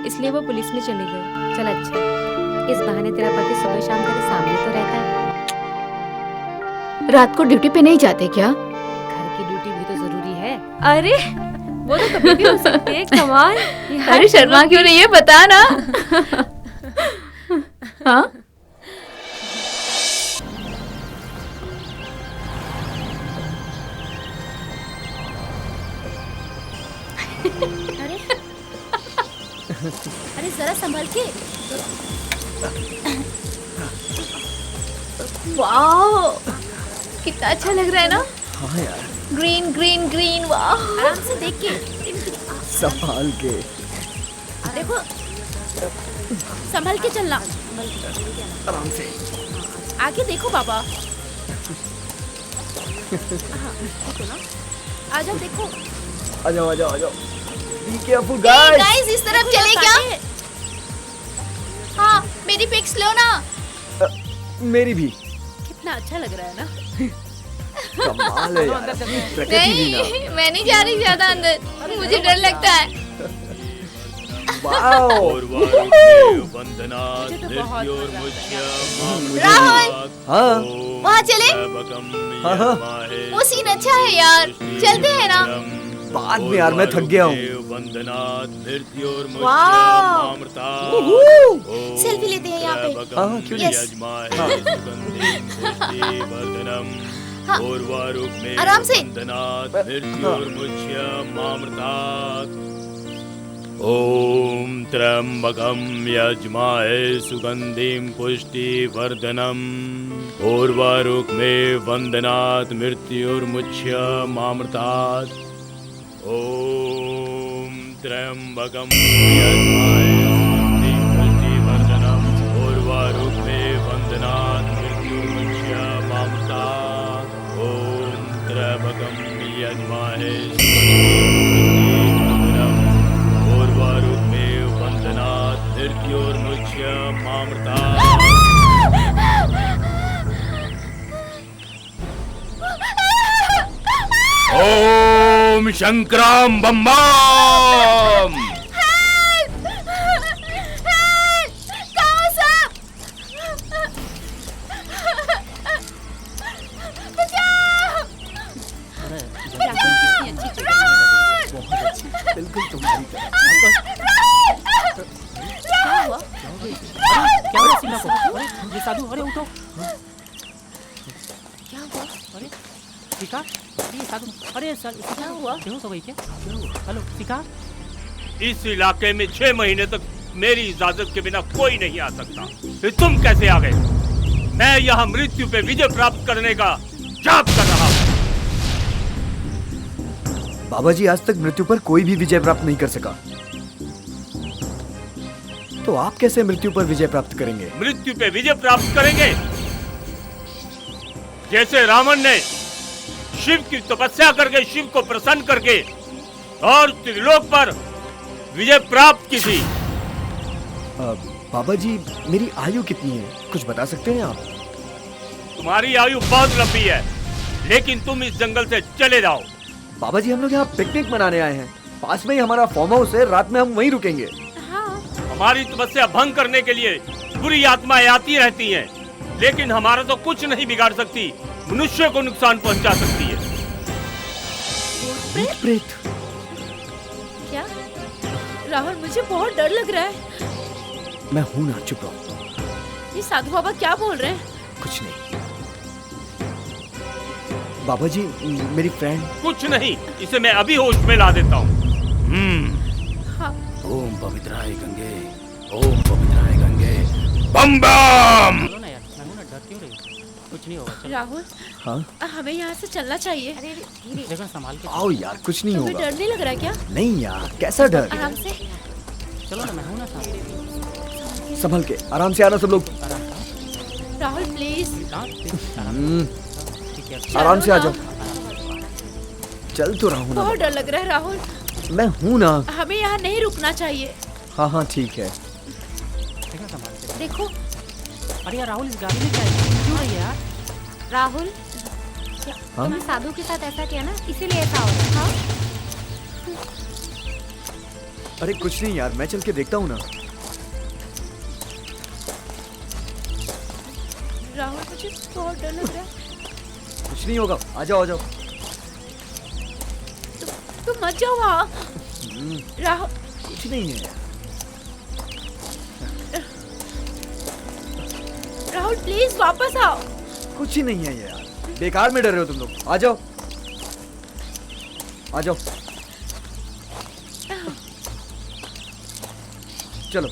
F: इसलिए वो पुलिस में चले गए।
K: चल अच्छा, इस बहाने तेरा पति सुबह शाम तेरे सामने तो रहता है।
I: रात को ड्यूटी पे नहीं जाते क्या?
K: घर की ड्यूटी भी तो जरूरी है।
F: अरे वो तो कभी भी हो सकती है। कमाल।
I: अरे शर्मा क्यों नहीं है, बता ना। हाँ
J: अरे अरे जरा संभल के।
I: वाह कितना अच्छा लग रहा है ना।
G: हाँ यार
I: ग्रीन ग्रीन ग्रीन। वाह
J: आराम से देख के।
G: संभाल के।
J: देखो संभल के चलना।
G: आराम से।
J: आगे देखो बाबा। आ जाओ देखो।
G: आ जाओ आ जाओ आ जाओ। Be careful guys.
I: गाइस इस तरफ चले क्या? हाँ मेरी पिक्स लो ना।
G: मेरी भी।
J: कितना अच्छा लग रहा है ना।
G: कमाल है यार। प्रकृति भी ना।
I: नहीं मैं नहीं जा रही ज्यादा अंदर, मुझे डर लगता है। राहुल
G: हाँ
I: वहाँ चले।
G: हाँ हाँ
I: वो सीन अच्छा है यार, चलते हैं ना।
G: बाद में यार मैं थक गया हूँ।
I: वाह सेल्फी लेते हैं यहाँ पे।
G: हाँ क्यों
I: यस
G: हाँ
I: आराम से।
N: ओम त्र्यंबकं यजमाहे सुगंधिं पुष्टिवर्धनम् उर्वारुकमे वंदनात् मृत्युर्मुच्यमामृतात्। ओम त्र्यंबकं यजमाहे सुगंधिं पुष्टिवर्धनम् उर्वारुकमे वंदनात् मृत्युर्मुच्यमामृतात्। ओम त्र्यंबकं यजमाहे ओम शंकराम बम बम।
G: बिल्कुल तुम्हारी तरह।
J: क्या हुआ?
O: क्या हुआ सीमा को? अरे ये साधु, अरे उठो।
J: क्या हुआ?
O: अरे शिखा, ये साधु, अरे क्या हुआ? बेहोश हो गई क्या? हेलो शिखा।
N: इस इलाके में 6 महीने तक मेरी इजाजत के बिना कोई नहीं आ सकता। फिर तुम कैसे आ गए? मैं यहाँ मृत्यु पे विजय प्राप्त करने का जाप कर रहा हूँ।
G: बाबा जी, आज तक मृत्यु पर कोई भी विजय प्राप्त नहीं कर सका, तो आप कैसे मृत्यु पर विजय प्राप्त करेंगे?
N: मृत्यु पे विजय प्राप्त करेंगे जैसे रावण ने शिव की तपस्या करके शिव को प्रसन्न करके और त्रिलोक पर विजय प्राप्त की थी।
G: बाबा जी, मेरी आयु कितनी है, कुछ बता सकते हैं आप?
N: तुम्हारी आयु बहुत लंबी है, लेकिन तुम इस जंगल से चले जाओ।
G: बाबा जी, हम लोग यहाँ पिकनिक मनाने आए हैं, पास में ही हमारा फार्म हाउस है, रात में हम वहीं रुकेंगे।
N: हमारी तपस्या भंग करने के लिए बुरी आत्माएं आती रहती हैं, लेकिन हमारा तो कुछ नहीं बिगाड़ सकती, मनुष्य को नुकसान पहुंचा सकती है।
G: भूत प्रेत?
J: क्या? राहुल, मुझे बहुत डर लग रहा है।
G: मैं हूं ना, चुप रहो।
J: ये साधु बाबा क्या बोल रहे हैं?
G: कुछ नहीं। बाबा जी, मेरी फ्रेंड।
N: कुछ नहीं, इसे मैं अभी होश में ला देता हूँ।
H: ओम पवित्राय गंगे, ओम पवित्राय गंगे, बम बम।
O: चलो ना यार, मैं हूं ना, डर क्यों रही? कुछ नहीं होगा, चलो।
J: राहुल,
G: हाँ?
J: हमें यहाँ से चलना चाहिए।
O: अरे धीरे, देखो संभाल के।
G: आओ यार, कुछ नहीं
J: तुम्हें
G: होगा।
J: डर नहीं लग रहा है क्या?
G: नहीं यार, कैसा डर?
J: आराम से।
O: चलो ना, मैं हूं ना साथ।
G: संभल के, आराम से आना सब लोग।
J: राहुल प्लीज।
G: आराम से आ जाओ। चल तो रहा हूँ ना।
J: बहुत डर लग रहा है राहुल।
G: मैं हूँ ना।
J: हमें यहाँ नहीं रुकना चाहिए।
G: हाँ हाँ ठीक है।
J: देखो।
O: अरे यार राहुल, इस गाड़ी में क्या है? क्यों रही है यार?
K: राहुल, तुमने साधु के साथ ऐसा किया ना, इसीलिए ऐसा हो रहा है। हाँ?
G: अरे कुछ नहीं यार, मैं चल के देखता हूँ ना।
J: राहुल, मुझे बहुत डर लग रहा है।
G: कुछ नहीं होगा, आ जाओ आ जाओ।
J: तुम मत जाओ वहाँ। राहुल,
G: कुछ नहीं है।
J: राहुल प्लीज वापस आओ।
G: कुछ ही नहीं है यार, बेकार में डर रहे हो तुम लोग। आ जाओ आ जाओ। चलो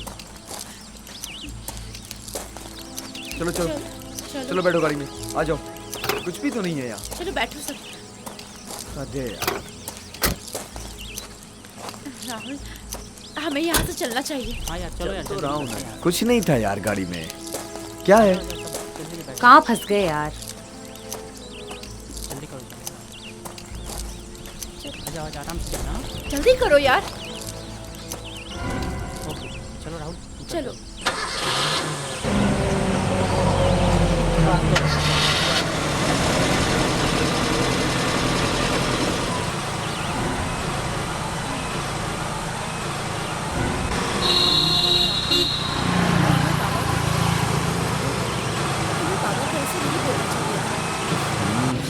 G: चलो चलो चलो, बैठो गाड़ी में, आ जाओ। कुछ भी तो नहीं है यहाँ।
J: चलो बैठो सब।
G: अरे यार
J: राहुल, हमें यहाँ से चलना चाहिए।
O: हाँ यार, चलो यार।
G: तो रहा हूँ ना। कुछ नहीं था यार गाड़ी में। क्या है?
K: कहाँ फंस गए यार?
O: जल्दी करो, आजा आजा, आराम से चलना।
J: जल्दी करो यार।
O: ओके, चलो राहुल,
J: चलो।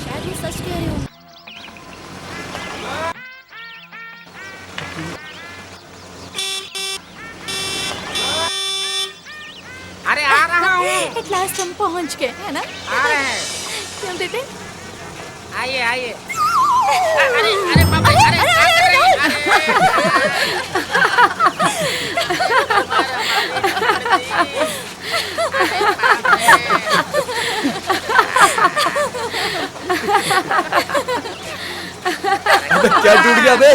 J: शायद ये सच कह रहे हो।
E: अरे आ रहा हूँ।
J: एट लास्ट हम पहुँच गए, है ना?
E: आ रहे हैं।
J: क्यों बेटे?
E: आइए आइए। अरे अरे बाबा, अरे क्या कर रही हैं?
G: क्या टूट गया बे?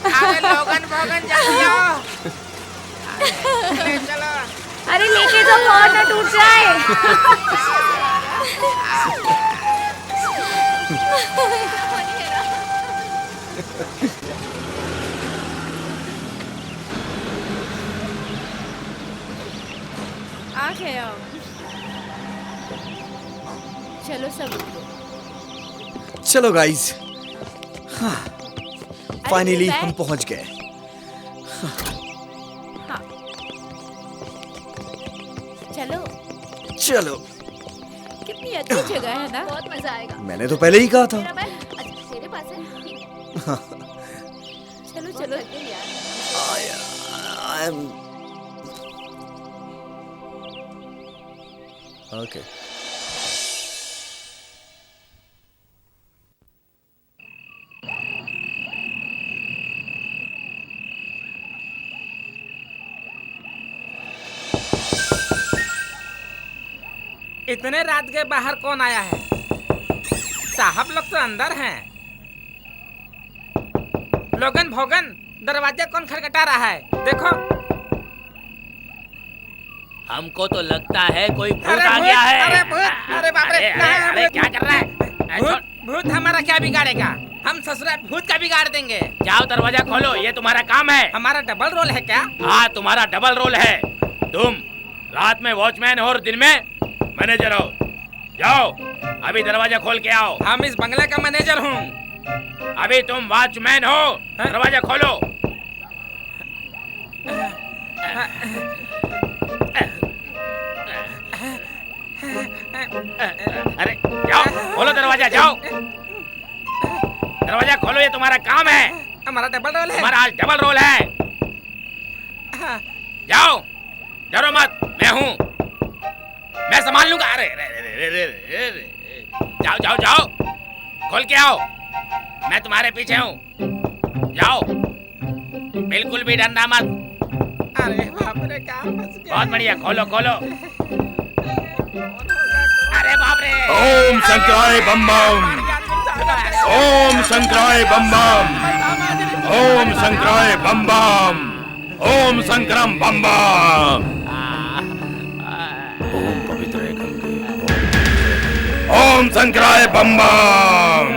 B: अरे लोगन भोगन जल्दी आओ। चलो।
F: अरे लेके जाओ और ना टूट जाए।
J: आ गए अब। चलो सब उठो।
G: चलो गाइस, हाँ, फाइनली
J: बैग?
G: हम पहुंच गए।
J: हाँ। चलो।
G: चलो,
J: कितनी अच्छी जगह है ना। बहुत मजा आएगा।
G: मैंने तो पहले ही कहा था।
J: मेरा बैग अच्छा तेरे पास है।
G: हाँ,
J: चलो चलो।
G: ओके।
E: इतने रात के बाहर कौन आया है? साहब लोग तो अंदर हैं। लोगन भोगन, दरवाजा कौन खटखटा रहा है? देखो।
N: हमको तो लगता है कोई भूत
E: अरे
N: आ गया है।
E: अरे भूत, अरे बाप रे।
N: अरे क्या कर रहा है?
E: भूत हमारा क्या बिगाड़ेगा? हम ससुरा भूत का बिगाड़ देंगे।
N: जाओ दरवाजा खोलो, ये तुम्हारा काम है।
E: हमारा डबल रोल है क्या?
N: हाँ, तुम्हारा डबल रोल है। तुम रात में वॉचमैन हो और दिन में मैनेजर हो। जाओ अभी दरवाजा खोल के आओ।
E: हम इस बंगले का मैनेजर हूँ।
N: अभी तुम वॉचमैन हो, दरवाजा खोलो। अरे जाओ, खोलो दरवाजा, जाओ। दरवाजा खोलो, ये तुम्हारा काम है।
E: हमारा डबल रोल है।
N: हमारा आज डबल रोल है। जाओ, डरो मत, मैं हूँ, मैं संभाल लूंगा। अरे जाओ जाओ जाओ, खोल के आओ, मैं तुम्हारे पीछे हूँ। जाओ, बिल्कुल भी डरना मत।
E: अरे बाप रे, कहाँ फंस गए?
N: बहुत बढ़िया, खोलो खोलो। अरे बाप रे।
Q: ओम शंकराय बम बम, ओम शंकराय बम बम, ओम शंकराय बम बम, ओम शंकरम बम बम। ओम पवित्र गंगे, ओम शंकराय बम बम।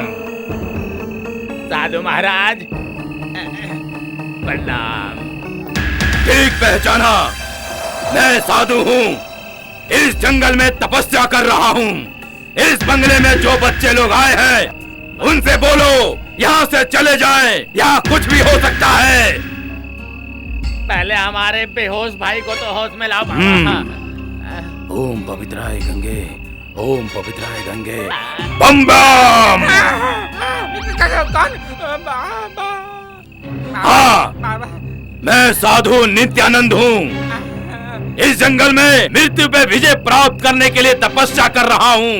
N: साधु महाराज प्रणाम।
Q: ठीक पहचाना, मैं साधु हूँ। इस जंगल में तपस्या कर रहा हूँ। इस बंगले में जो बच्चे लोग आए हैं उनसे बोलो यहाँ से चले जाएं, यहाँ कुछ भी हो सकता है।
N: पहले हमारे बेहोश भाई को तो होश में लाओ।
Q: ओम पवित्राय गंगे, ओम पवित्राय गंगे, बम बम। हाँ, मैं साधु नित्यानंद हूँ। इस जंगल में मृत्यु पे विजय प्राप्त करने के लिए तपस्या कर रहा हूँ।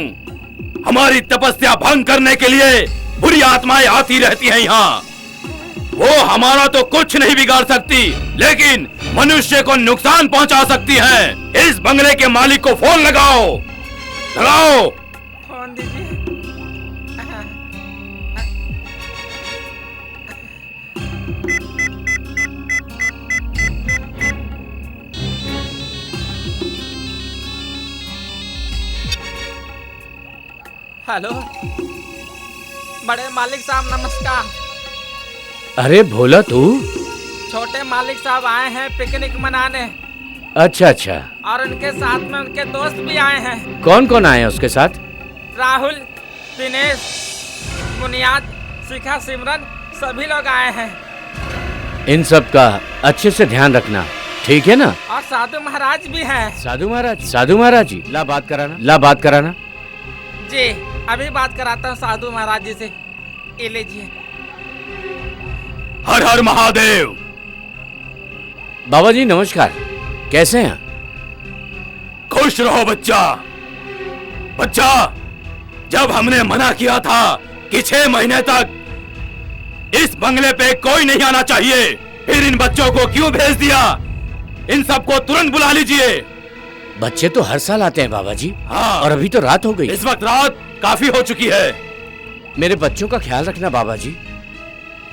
Q: हमारी तपस्या भंग करने के लिए बुरी आत्माएं आती रहती हैं यहाँ। वो हमारा तो कुछ नहीं बिगाड़ सकती, लेकिन मनुष्य को नुकसान पहुंचा सकती हैं। इस बंगले के मालिक को फोन लगाओ, लगाओ।
E: फोन दीजिए। हेलो, बड़े मालिक साहब नमस्कार।
H: अरे भोला तू?
E: छोटे मालिक साहब आए हैं पिकनिक मनाने।
H: अच्छा अच्छा।
E: और उनके साथ में उनके दोस्त भी आए हैं।
H: कौन कौन आए हैं उसके साथ?
E: राहुल, दिनेश, बुनियाद, शिखा, सिमरन, सभी लोग आए हैं।
H: इन सब का अच्छे से ध्यान रखना, ठीक है ना?
E: और साधु महाराज भी हैं।
H: साधु महाराज? साधु महाराज जी, ला बात कराना, ला बात कराना।
E: जी, अभी बात कराता हूँ साधु महाराज जी से। ये लीजिए।
Q: हर हर महादेव।
H: बाबा जी नमस्कार, कैसे हैं?
Q: खुश रहो बच्चा। बच्चा, जब हमने मना किया था कि 6 महीने तक इस बंगले पे कोई नहीं आना चाहिए। फिर इन बच्चों को क्यों भेज दिया? इन सबको तुरंत बुला लीजिए।
H: बच्चे तो हर साल आते हैं बाबा जी।
Q: हाँ।
H: और अभी तो रात हो गई।
Q: इस वक्त रात काफी हो चुकी है।
H: मेरे बच्चों का ख्याल रखना बाबा जी,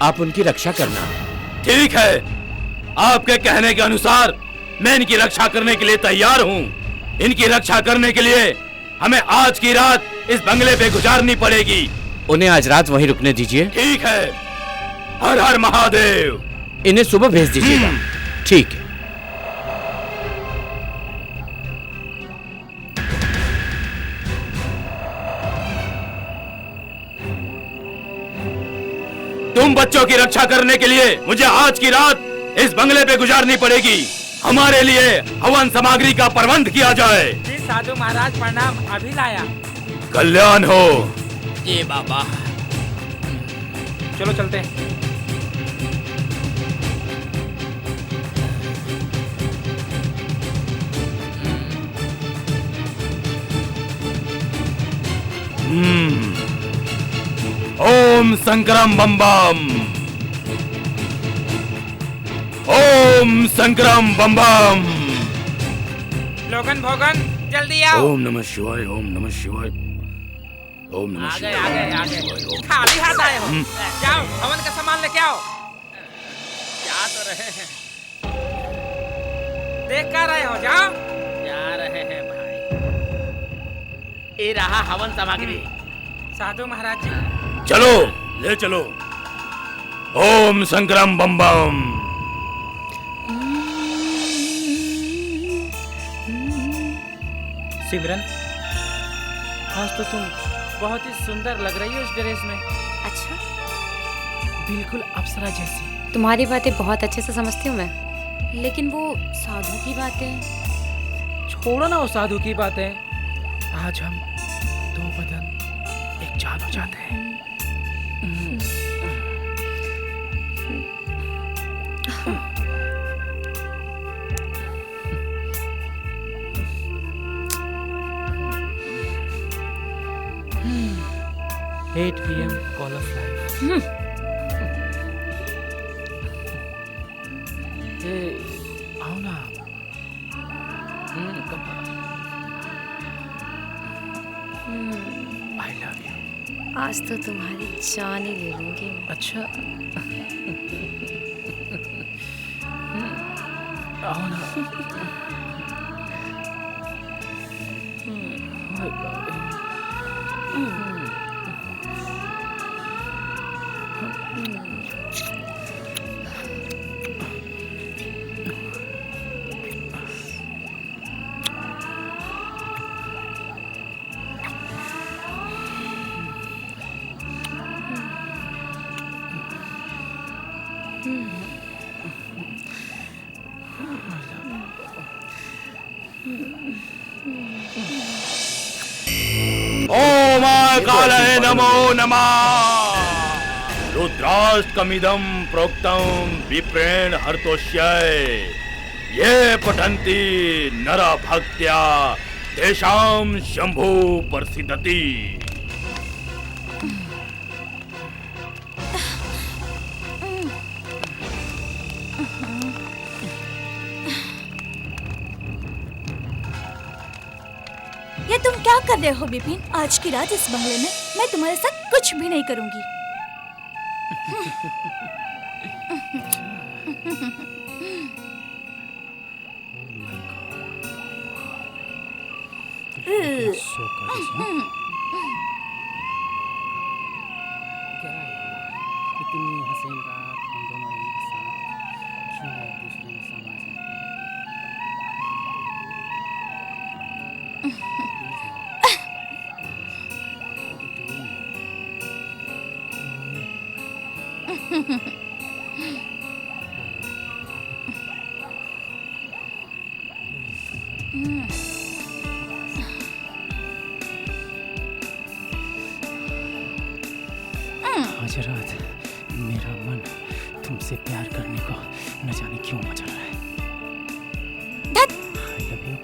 H: आप उनकी रक्षा करना।
Q: ठीक है, आपके कहने के अनुसार मैं इनकी रक्षा करने के लिए तैयार हूँ। इनकी रक्षा करने के लिए हमें आज की रात इस बंगले पे गुजारनी पड़ेगी।
H: उन्हें आज रात वहीं रुकने दीजिए।
Q: ठीक है। हर हर महादेव।
H: इन्हें सुबह भेज दीजिएगा। ठीक है।
Q: तुम बच्चों की रक्षा करने के लिए मुझे आज की रात इस बंगले पे गुजारनी पड़ेगी। हमारे लिए हवन सामग्री का प्रबंध किया जाए।
E: जी साधु महाराज प्रणाम, अभी लाया।
Q: कल्याण हो।
N: जी बाबा।
E: चलो चलते हैं।
Q: ओम शंकरम बम बम। ओम शंकरम बम बम।
E: लोगन भोगन जल्दी आओ।
Q: ओम नमः शिवाय। ओम नमः शिवाय। ओम नमः शिवाय।
E: आगे खाली हाथ आए हो। जाओ हवन का सामान लेके आओ। जा तो रहे हैं, देख कर रहे हो, जाओ।
N: जा रहे हैं भाई। ये रहा हवन सामग्री।
E: साधु महाराज जी।
Q: चलो ले चलो। ओम शंकरम बम बम।
E: सिमरन, आज तो तुम बहुत ही सुंदर लग रही हो इस ड्रेस में।
K: अच्छा,
E: बिल्कुल अप्सरा जैसी।
K: तुम्हारी बातें बहुत अच्छे से समझती हूँ मैं, लेकिन वो साधु की बातें।
E: छोड़ो ना वो साधु की बातें। आज हम दो बदन एक जान हो जाते हैं। Eight PM call of life. आओ ना। I love you.
F: आज तो तुम्हारी जान ही ले लूंगी।
E: अच्छा। आओ ना।
Q: ओम कालये नमो नमः। रुद्राष्टकमिदं प्रोक्तं विप्रेण हर्तोष्यै। ये पठन्ति नरा भक्त्या तेषां शंभु प्रसिद्धति।
I: ये तुम क्या कर रहे हो विपिन? आज की रात इस बंगले में मैं तुम्हारे साथ कुछ भी नहीं करूंगी।
O: इतनी हसीन रात हम दोनों एक साथ, क्यों एक दूसरे में समा जाए। आज रात मेरा मन तुमसे प्यार करने को न जाने क्यों मचल रहा है। I love you,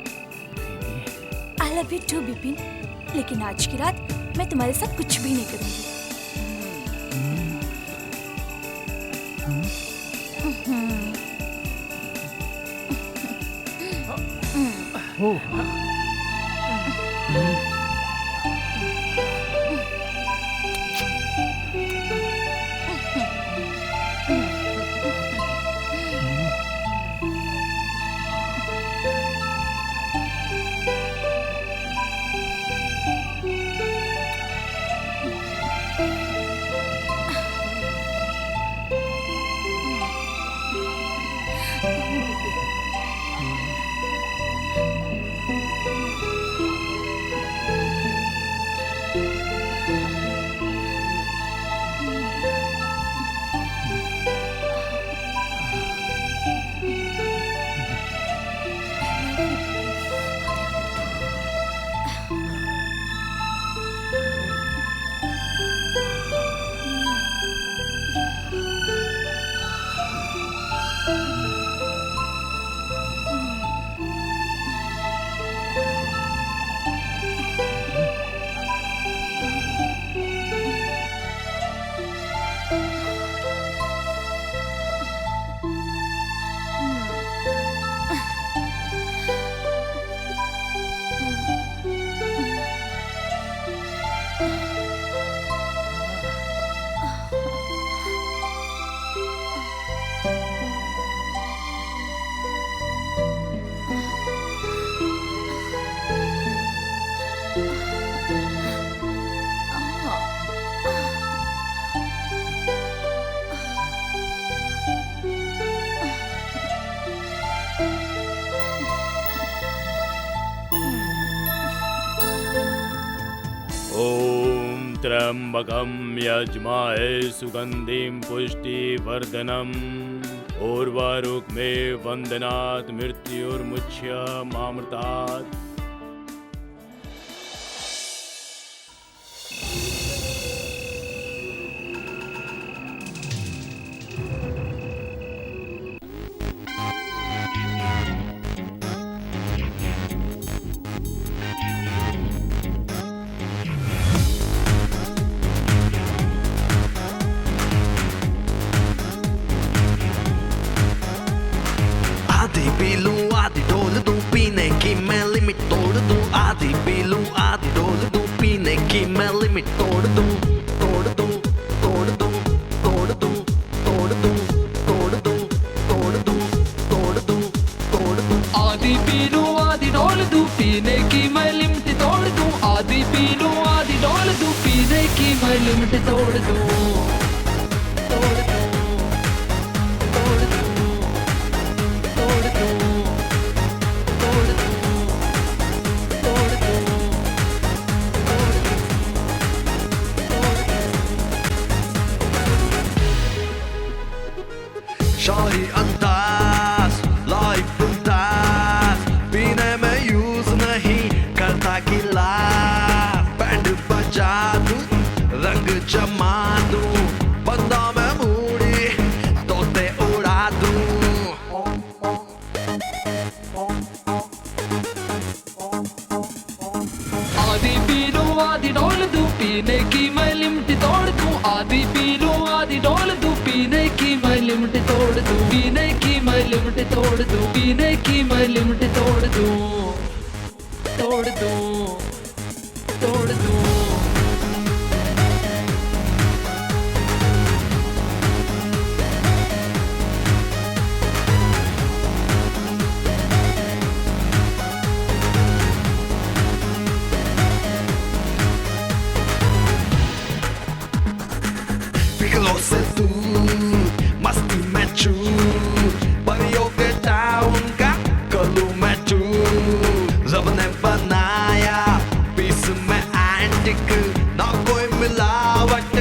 O: baby.
I: I love you too Vipin, लेकिन आज की रात मैं तुम्हारे साथ कुछ भी नहीं करूंगी।
N: त्र्यंबकं यजमाहे सुगंधिं पुष्टिवर्धनम् उर्वारुकमेव वंदनात् मृत्युर्मुच्यमामृतात्।
A: आधी पी लूं आधी ढोल दूं पीने की मैं लिमिट तोड़ दूं। आधी पी लूं आधी ढोल दूं पीने की मैं लिमिट तोड़ दूं। तोड़ दूं तोड़ दूं तोड़ दूं तोड़ दूं तोड़ दूं तोड़ दूं तोड़ दूं तोड़ दूं।
P: आधी पी लूं आधी ढोल दूं पीने की मैं लिमिट तोड़ दूं। आधी पी लूं आधी ढोल दूं पीने की मैं लिमिट तोड़ दूं। तोड़ दूं तोड़ दूं तोड़ दूं तोड़ दूं तोड़ दूं।
A: शाही अंदाज लाइफ अंदाज पीने में यूज नहीं करता गिलास। बैंड बजा दूं रंग जमा दूं बंदा मैं मूड़ी तोते उड़ा दूं।
P: आधी पी लूं आधी ढोल दूं पीने की मैं लिमिट तोड़ दूं। आधी पी लूं आधी ढोल दूं पीने की मैं लिमिट तोड़ दूं। पीने की मैं लिमिट तोड़ दूं। पीने की मैं लिमिट तोड़ दूं। तोड़ दूं तोड़ दूं।
A: पिघलो से तू मस्ती में चू परियों के टाउन का कलू में चू। रब ने बनाया पीस में एंटिक ना कोई मिलावट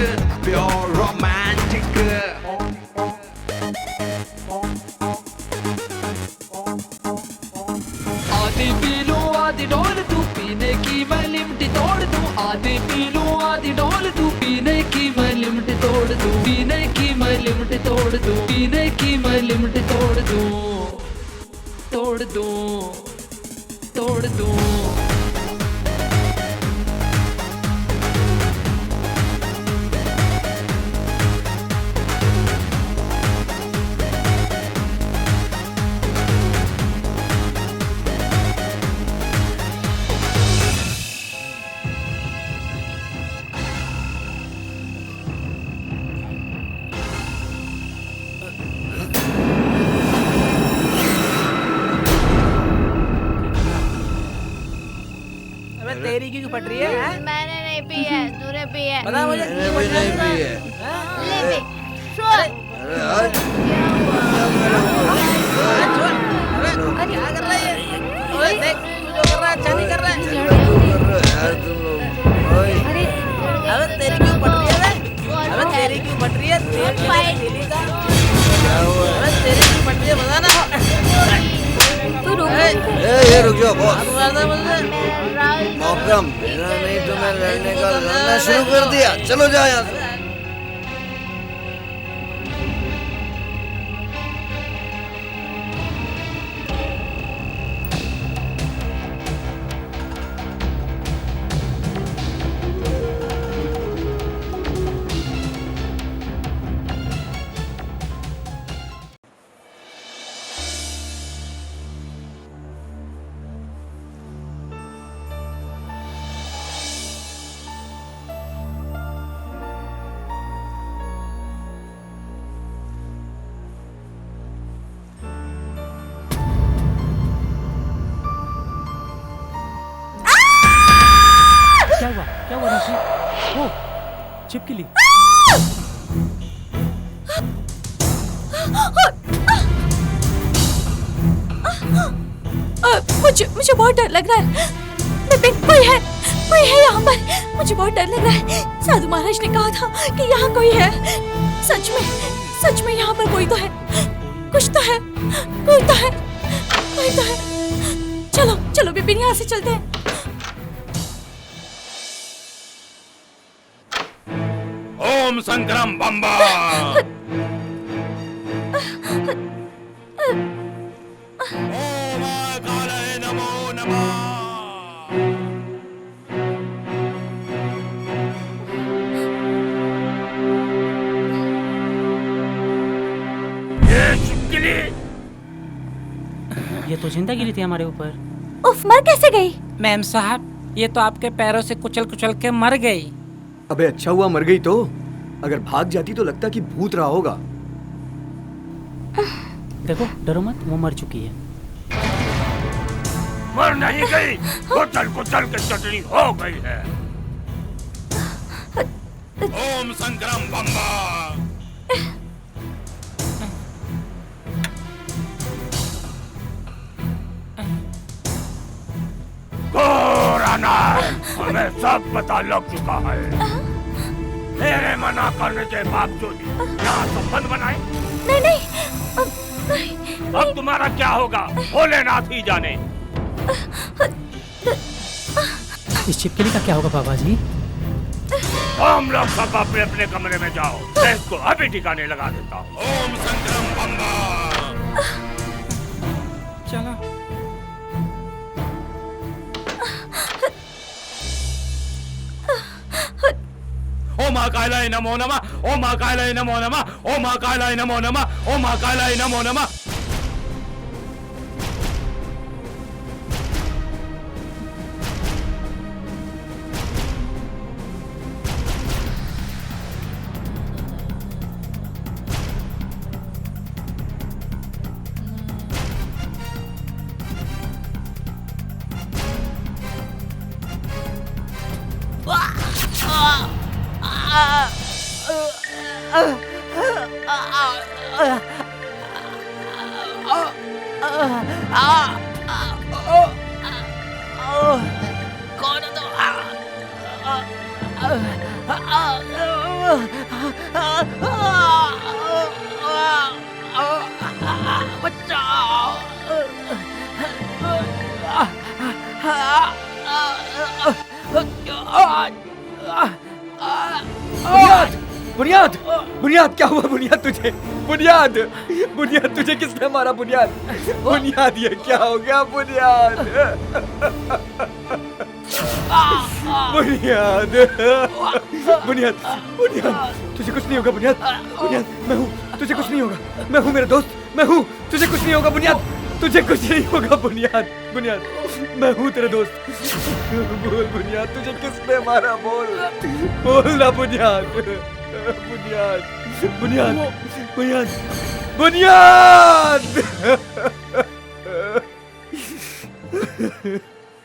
A: प्योर रोमांटिक।
P: आधी पी लूं आधी ढोल दूं पीने की मैं लिमिट तोड़ दूं। आधी पी लूं आधी ढोल दूं पीने की मैं लिमिट तोड़ दूं। पीने की मैं लिमिट तोड़ दूं। पीने की मैं लिमिट तोड़ दूं। तोड़ दूं तोड़ दूं।
O: तेरी क्यों फट रही है?
I: मैंने नहीं पी है, तूने पी है।
O: बता मुझे।
I: ले ले, छोड़।
O: क्या कर रहा है ये? ओए देख, तू जो कर रहा है अच्छा नहीं कर रहा है। अबे तेरी क्यों फट रही है? अबे तेरी क्यों फट रही है? तेरी का अबे तेरी क्यों फट रही है बता ना।
F: तू रुक।
G: ये रुक जाओ बॉस।
O: मारदा मुझे।
G: मौका मिला नहीं तो मैं लड़ने का लड़ना शुरू कर दिया। चलो जाओ यहाँ से।
O: क्या हुआ ऋषि? ओ, छिपकली।
F: मुझे बहुत डर लग रहा है। विपिन, कोई है यहाँ पर। मुझे बहुत डर लग रहा है। साधु महाराज ने कहा था कि यहाँ कोई है। सच में यहाँ पर कोई तो है। कुछ तो है, कोई तो है। चलो विपिन, यहाँ से चलते हैं।
Q: ओम संक्रम बम्बा। ओम काले नमो नमः। ये छिपकली,
O: ये तो जिंदा गिरी थी हमारे ऊपर।
F: उफ, मर कैसे गई?
E: मैम साहब, ये तो आपके पैरों से कुचल के मर गई।
G: अबे अच्छा हुआ मर गई तो। अगर भाग जाती तो लगता कि भूत रहा होगा।
O: देखो, डरो मत, वो मर चुकी है।
Q: मर नहीं गई, कुचल के चटनी हो गई है। ओम संक्रम बम्बा। हमें सब पता लग चुका है। मेरे मना करने के बावजूद यहाँ संबंध बनाए।
F: नहीं।
Q: अब तुम्हारा क्या होगा भोलेनाथ ही जाने।
O: इस छिपकली का क्या होगा बाबा जी?
Q: हम लोग सब अपने अपने कमरे में जाओ। मैं इसको अभी ठिकाने लगा देता हूँ। ओम संक्रम बम्बा।
E: चलो।
Q: ओम महाकालाय नमो नमः। ओम महाकालाय नमो नमः। ओम महाकालाय नमो नमः। ओम महाकालाय नमो नमः।
O: कौन है तो?
G: बुनियाद, बुनियाद क्या हुआ बुनियाद तुझे? बुनियाद तुझे किसने मारा बुनियाद? बुनियाद ये क्या हो गया बुनियाद? बुनियाद तुझे कुछ नहीं होगा बुनियाद मैं हूँ, तुझे कुछ नहीं होगा। मैं हूँ मेरा दोस्त, मैं हूँ, तुझे कुछ नहीं होगा बुनियाद, तुझे कुछ नहीं होगा बुनियाद मैं हूँ तेरा दोस्त। बोल बुनियाद, तुझे किसने मारा? बोल ना बुनियाद।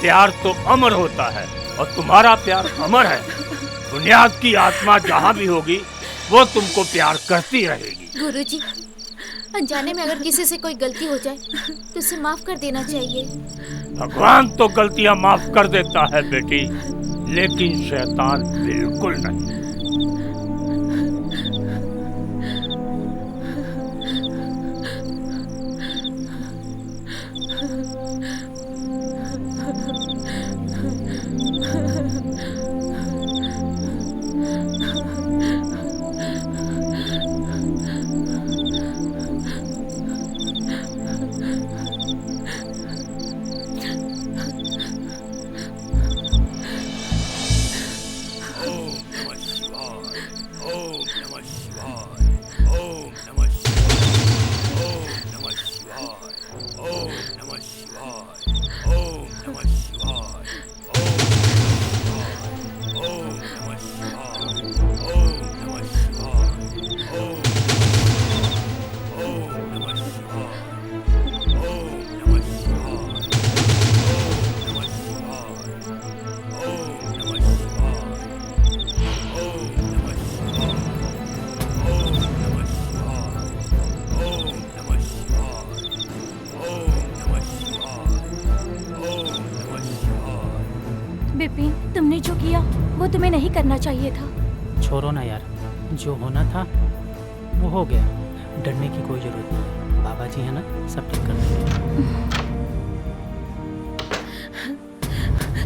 Q: प्यार तो अमर होता है और तुम्हारा प्यार अमर है। बुनियाद की आत्मा जहाँ भी होगी वो तुमको प्यार करती रहेगी।
I: गुरुजी, अनजाने में अगर किसी से कोई गलती हो जाए तो उसे माफ कर देना चाहिए।
Q: भगवान तो गलतियां माफ कर देता है बेटी, लेकिन शैतान बिल्कुल नहीं।
F: बिपिन, तुमने जो किया वो तुम्हें नहीं करना चाहिए था।
E: छोड़ो ना यार, जो होना था वो हो गया। डरने की कोई जरूरत नहीं, बाबा जी है ना, सब ठीक कर देंगे।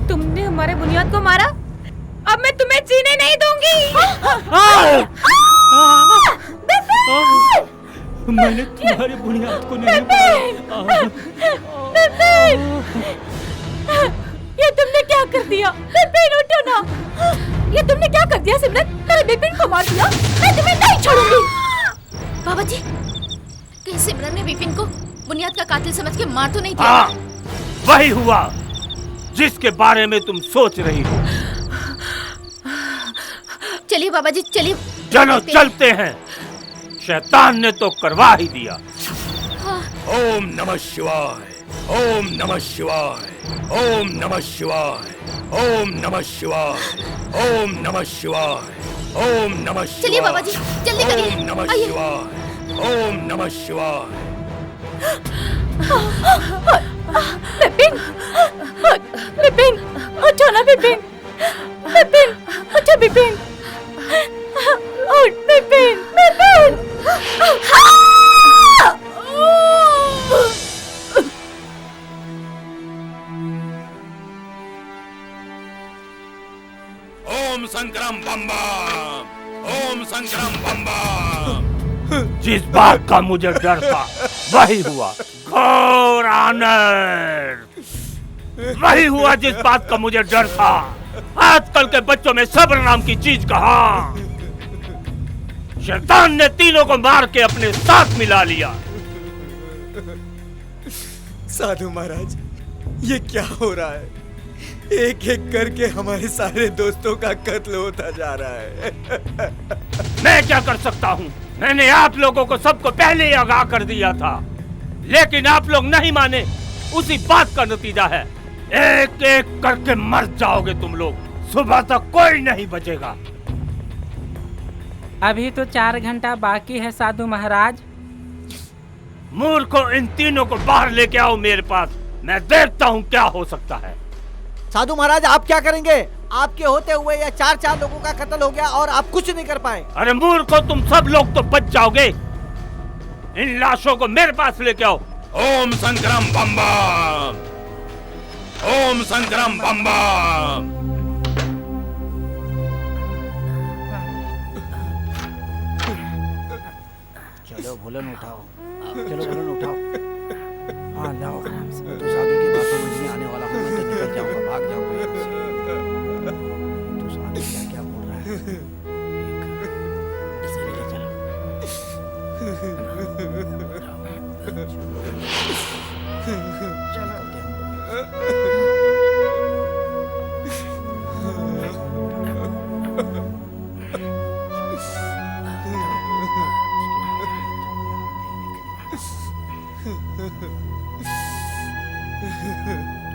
F: तुमने हमारे बुनियाद को मारा, अब मैं तुम्हें जीने नहीं दूंगी।
E: मैंने तुम्हारी बुनियाद को नहीं
F: ये तुमने क्या कर दिया? बिपिन, उठो ना। ये तुमने क्या कर दिया सिमरन? मेरे बिपिन को मार दिया। मैं तुम्हें नहीं छोड़ूंगी।
I: बाबा जी, कहीं सिमरन ने बिपिन को बुनियाद का कातिल समझ के मार तो नहीं दिया?
Q: हाँ, वही हुआ जिसके बारे में तुम सोच रही हो।
I: चलिए बाबा जी, चलिए।
Q: चलो चलते हैं, शैतान ने तो करवा ही दिया। ओम नमः शिवाय, ओम नमः शिवाय, ओम नमः शिवाय, ओम नमः शिवाय, ओम नमः शिवाय, ओम नमः शिवाय।
I: चलिए बाबा जी, जल्दी करिए।
Q: ओम नमः शिवाय, ओम नमः शिवाय।
F: बिपिन, बिपिन, उठो ना बिपिन। बिपिन, उठो बिपिन। उठ बिपिन, बिपिन।
Q: ओम संक्रम बम बम, ओम संक्रम बम बम। जिस बात का मुझे डर था वही हुआ, घोर आनंद। वही हुआ जिस बात का मुझे डर था। आजकल के बच्चों में सब्र नाम की चीज कहाँ। शैतान ने तीनों को मार के अपने साथ मिला लिया।
C: साधु महाराज, ये क्या हो रहा है? एक एक करके हमारे सारे दोस्तों का कत्ल होता जा रहा है।
Q: मैं क्या कर सकता हूँ? मैंने आप लोगों को सबको पहले ही आगाह कर दिया था, लेकिन आप लोग नहीं माने। उसी बात का नतीजा है, एक एक करके मर जाओगे तुम लोग। सुबह तक कोई नहीं बचेगा।
E: अभी तो 4 घंटा बाकी है साधु महाराज।
Q: मूर्खों, इन तीनों को बाहर लेके आओ मेरे पास। मैं देखता हूँ क्या हो सकता है।
M: साधु महाराज, आप क्या करेंगे? आपके होते हुए या 4 लोगों का कत्ल हो गया और आप कुछ नहीं कर पाए।
Q: अरे मूर्खों, तुम सब लोग तो बच जाओगे। इन लाशों को मेरे पास लेके आओ। ओम संक्रम बम बम, ओम संक्रम बम बम।
O: चलो भोलन उठाओ, चलो भोलन उठाओ। हाँ लाओ, तो साधु की बात समझने आने वाला हूँ, मैं तो निकल जाऊंगा, भाग जाऊंगा यहाँ से। तो साधु क्या क्या बोल रहा है? इसे लेके चलो।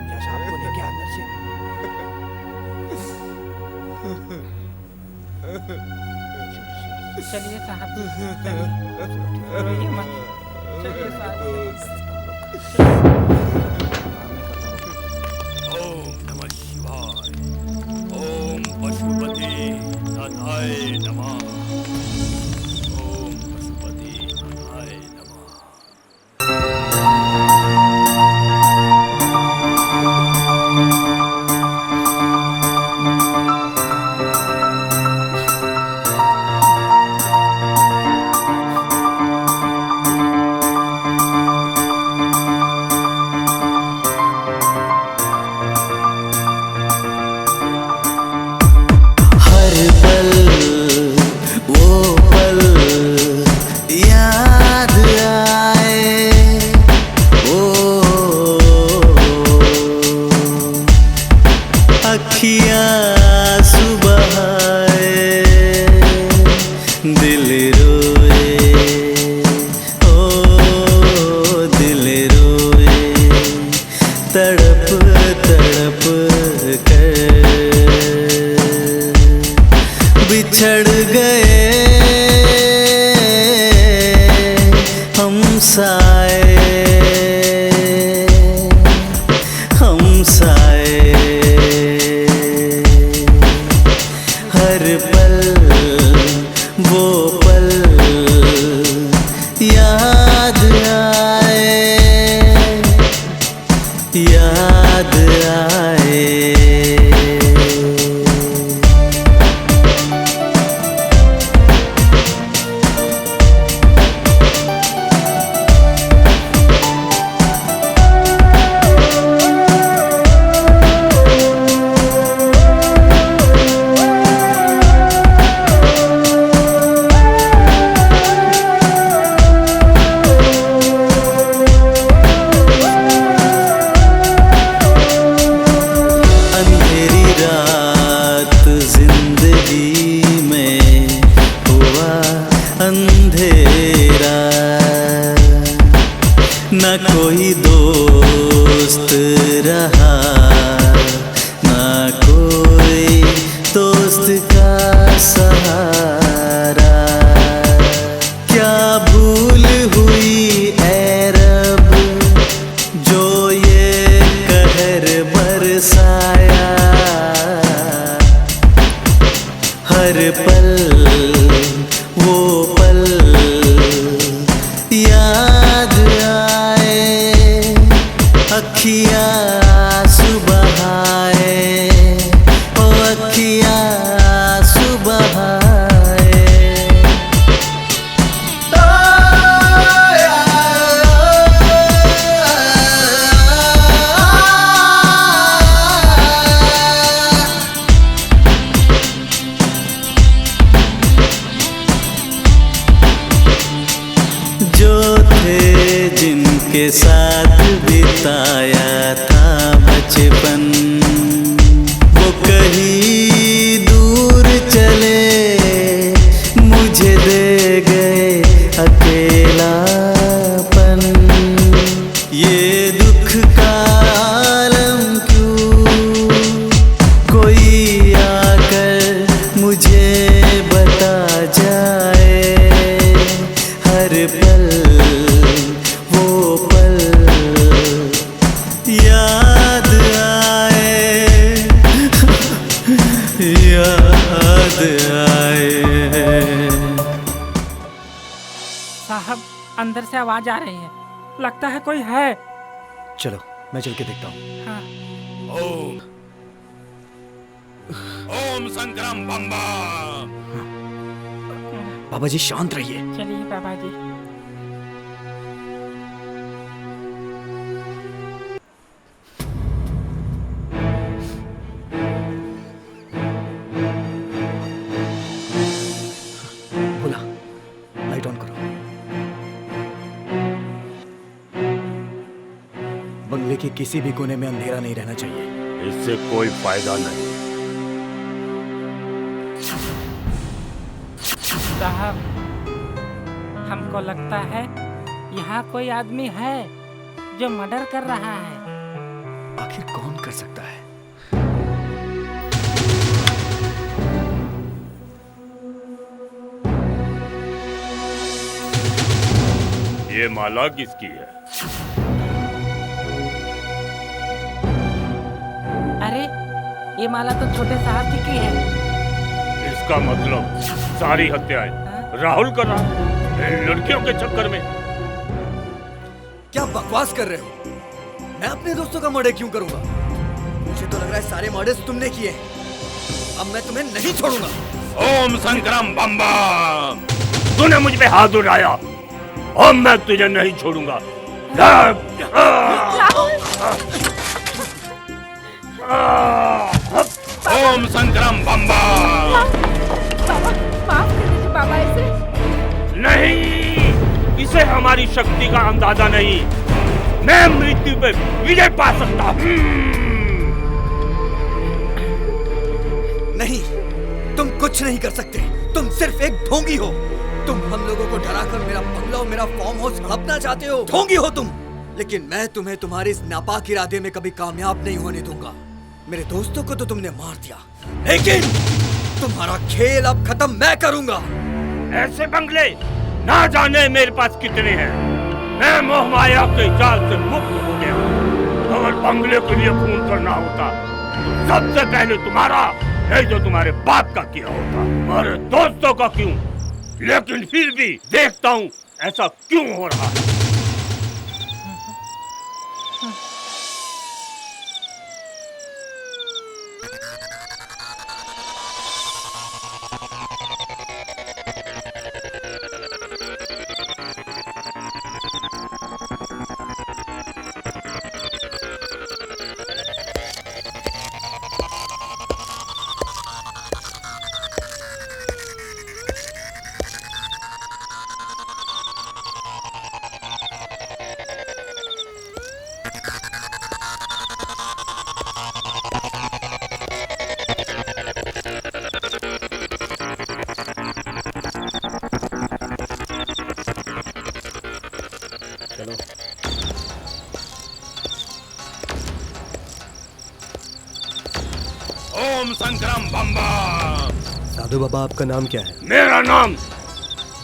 O: जैसा आपको लेके अंदर से
E: चलिए साहब जी, चलिए, रोइए मत। चलिए साहब
Q: ओम नमः शिवाय। ओम पशुपति नाथाय नमः। ओम पशुपति नाथाय नमः।
P: हर पल वो पल याद आए, ओ अखियाँ सुबह आए, दिल रोए, ओ दिल रोए, तड़प तड़प कर बिछड़ गए हम साए, हम साए। हर पल वो पल याद आए, याद आए। अंधेरी रात जिंदगी में हुआ अंधेरा, न कोई दोस्त रहा, न कोई दोस्त का सहारा। क्या भूल हुई ऐ रब जो ये कहर बरसाया, हर पल वो पल याद आए, अखियाँ सुबह आए, ओ अखियाँ सुबह आए। जो थे जिनके साथ बिताया था बचपन, वो कहीं दूर चले, मुझे दे गए अकेलापन। ये दुख का आलम क्यों, कोई आकर मुझे बता जाए, हर पल वो पल याद आए, याद आए।
E: साहब अंदर से आवाज आ रही है, लगता है कोई है।
G: चलो मैं चल के देखता हूँ।
E: हाँ।
Q: ओम ओम संग्राम बम्बा।
G: बाबा जी शांत रहिए।
E: चलिए बाबा जी।
G: बोला लाइट ऑन करो। बंगले के किसी भी कोने में अंधेरा नहीं रहना चाहिए।
Q: इससे कोई फायदा नहीं।
E: साहब हमको लगता है यहाँ कोई आदमी है जो मर्डर कर रहा है।
G: आखिर कौन कर सकता है?
Q: ये माला किसकी है?
E: अरे ये माला तो छोटे साहब जी की है।
Q: इसका मतलब सारी हत्याएं राहुल कर रहा है इन लड़कियों के चक्कर में।
G: क्या बकवास कर रहे हो? मैं अपने दोस्तों का मर्डर क्यों करूंगा? मुझे तो लग रहा है सारे मर्डर्स तुमने किए हैं। अब मैं तुम्हें नहीं छोड़ूंगा।
Q: ओम शंकरम बम बम। तूने मुझ पे हाथ उठाया और मैं तुझे नहीं छोड़ूंगा। ओम शंकरम बम बम।
J: माफ कर दीजिए बाबा इसे।
Q: नहीं, इसे हमारी शक्ति का अंदाजा नहीं। मैं मृत्यु पे विजय पा सकता हूँ।
G: नहीं, तुम कुछ नहीं कर सकते। तुम सिर्फ एक ढोंगी हो। तुम हम लोगों को डराकर मेरा बंगला और मेरा फार्म हाउस हड़पना चाहते हो। ढोंगी हो तुम। लेकिन मैं तुम्हें तुम्हारे इस नापाक इरादे में कभी कामयाब नहीं होने दूंगा। मेरे दोस्तों को तो तुमने मार दिया, लेकिन तुम्हारा खेल अब खत्म मैं करूंगा।
Q: ऐसे बंगले ना जाने मेरे पास कितने हैं। मैं मोह माया के जाल से मुक्त हो गया। अगर बंगले के लिए खून करना होता तो सबसे पहले तुम्हारा नहीं तो तुम्हारे बाप का किया होता। हमारे दोस्तों का क्यों? लेकिन फिर भी देखता हूँ ऐसा क्यों हो रहा है। ओम शंकरम बम बम।
C: साधु बाबा, आपका नाम क्या है?
Q: मेरा नाम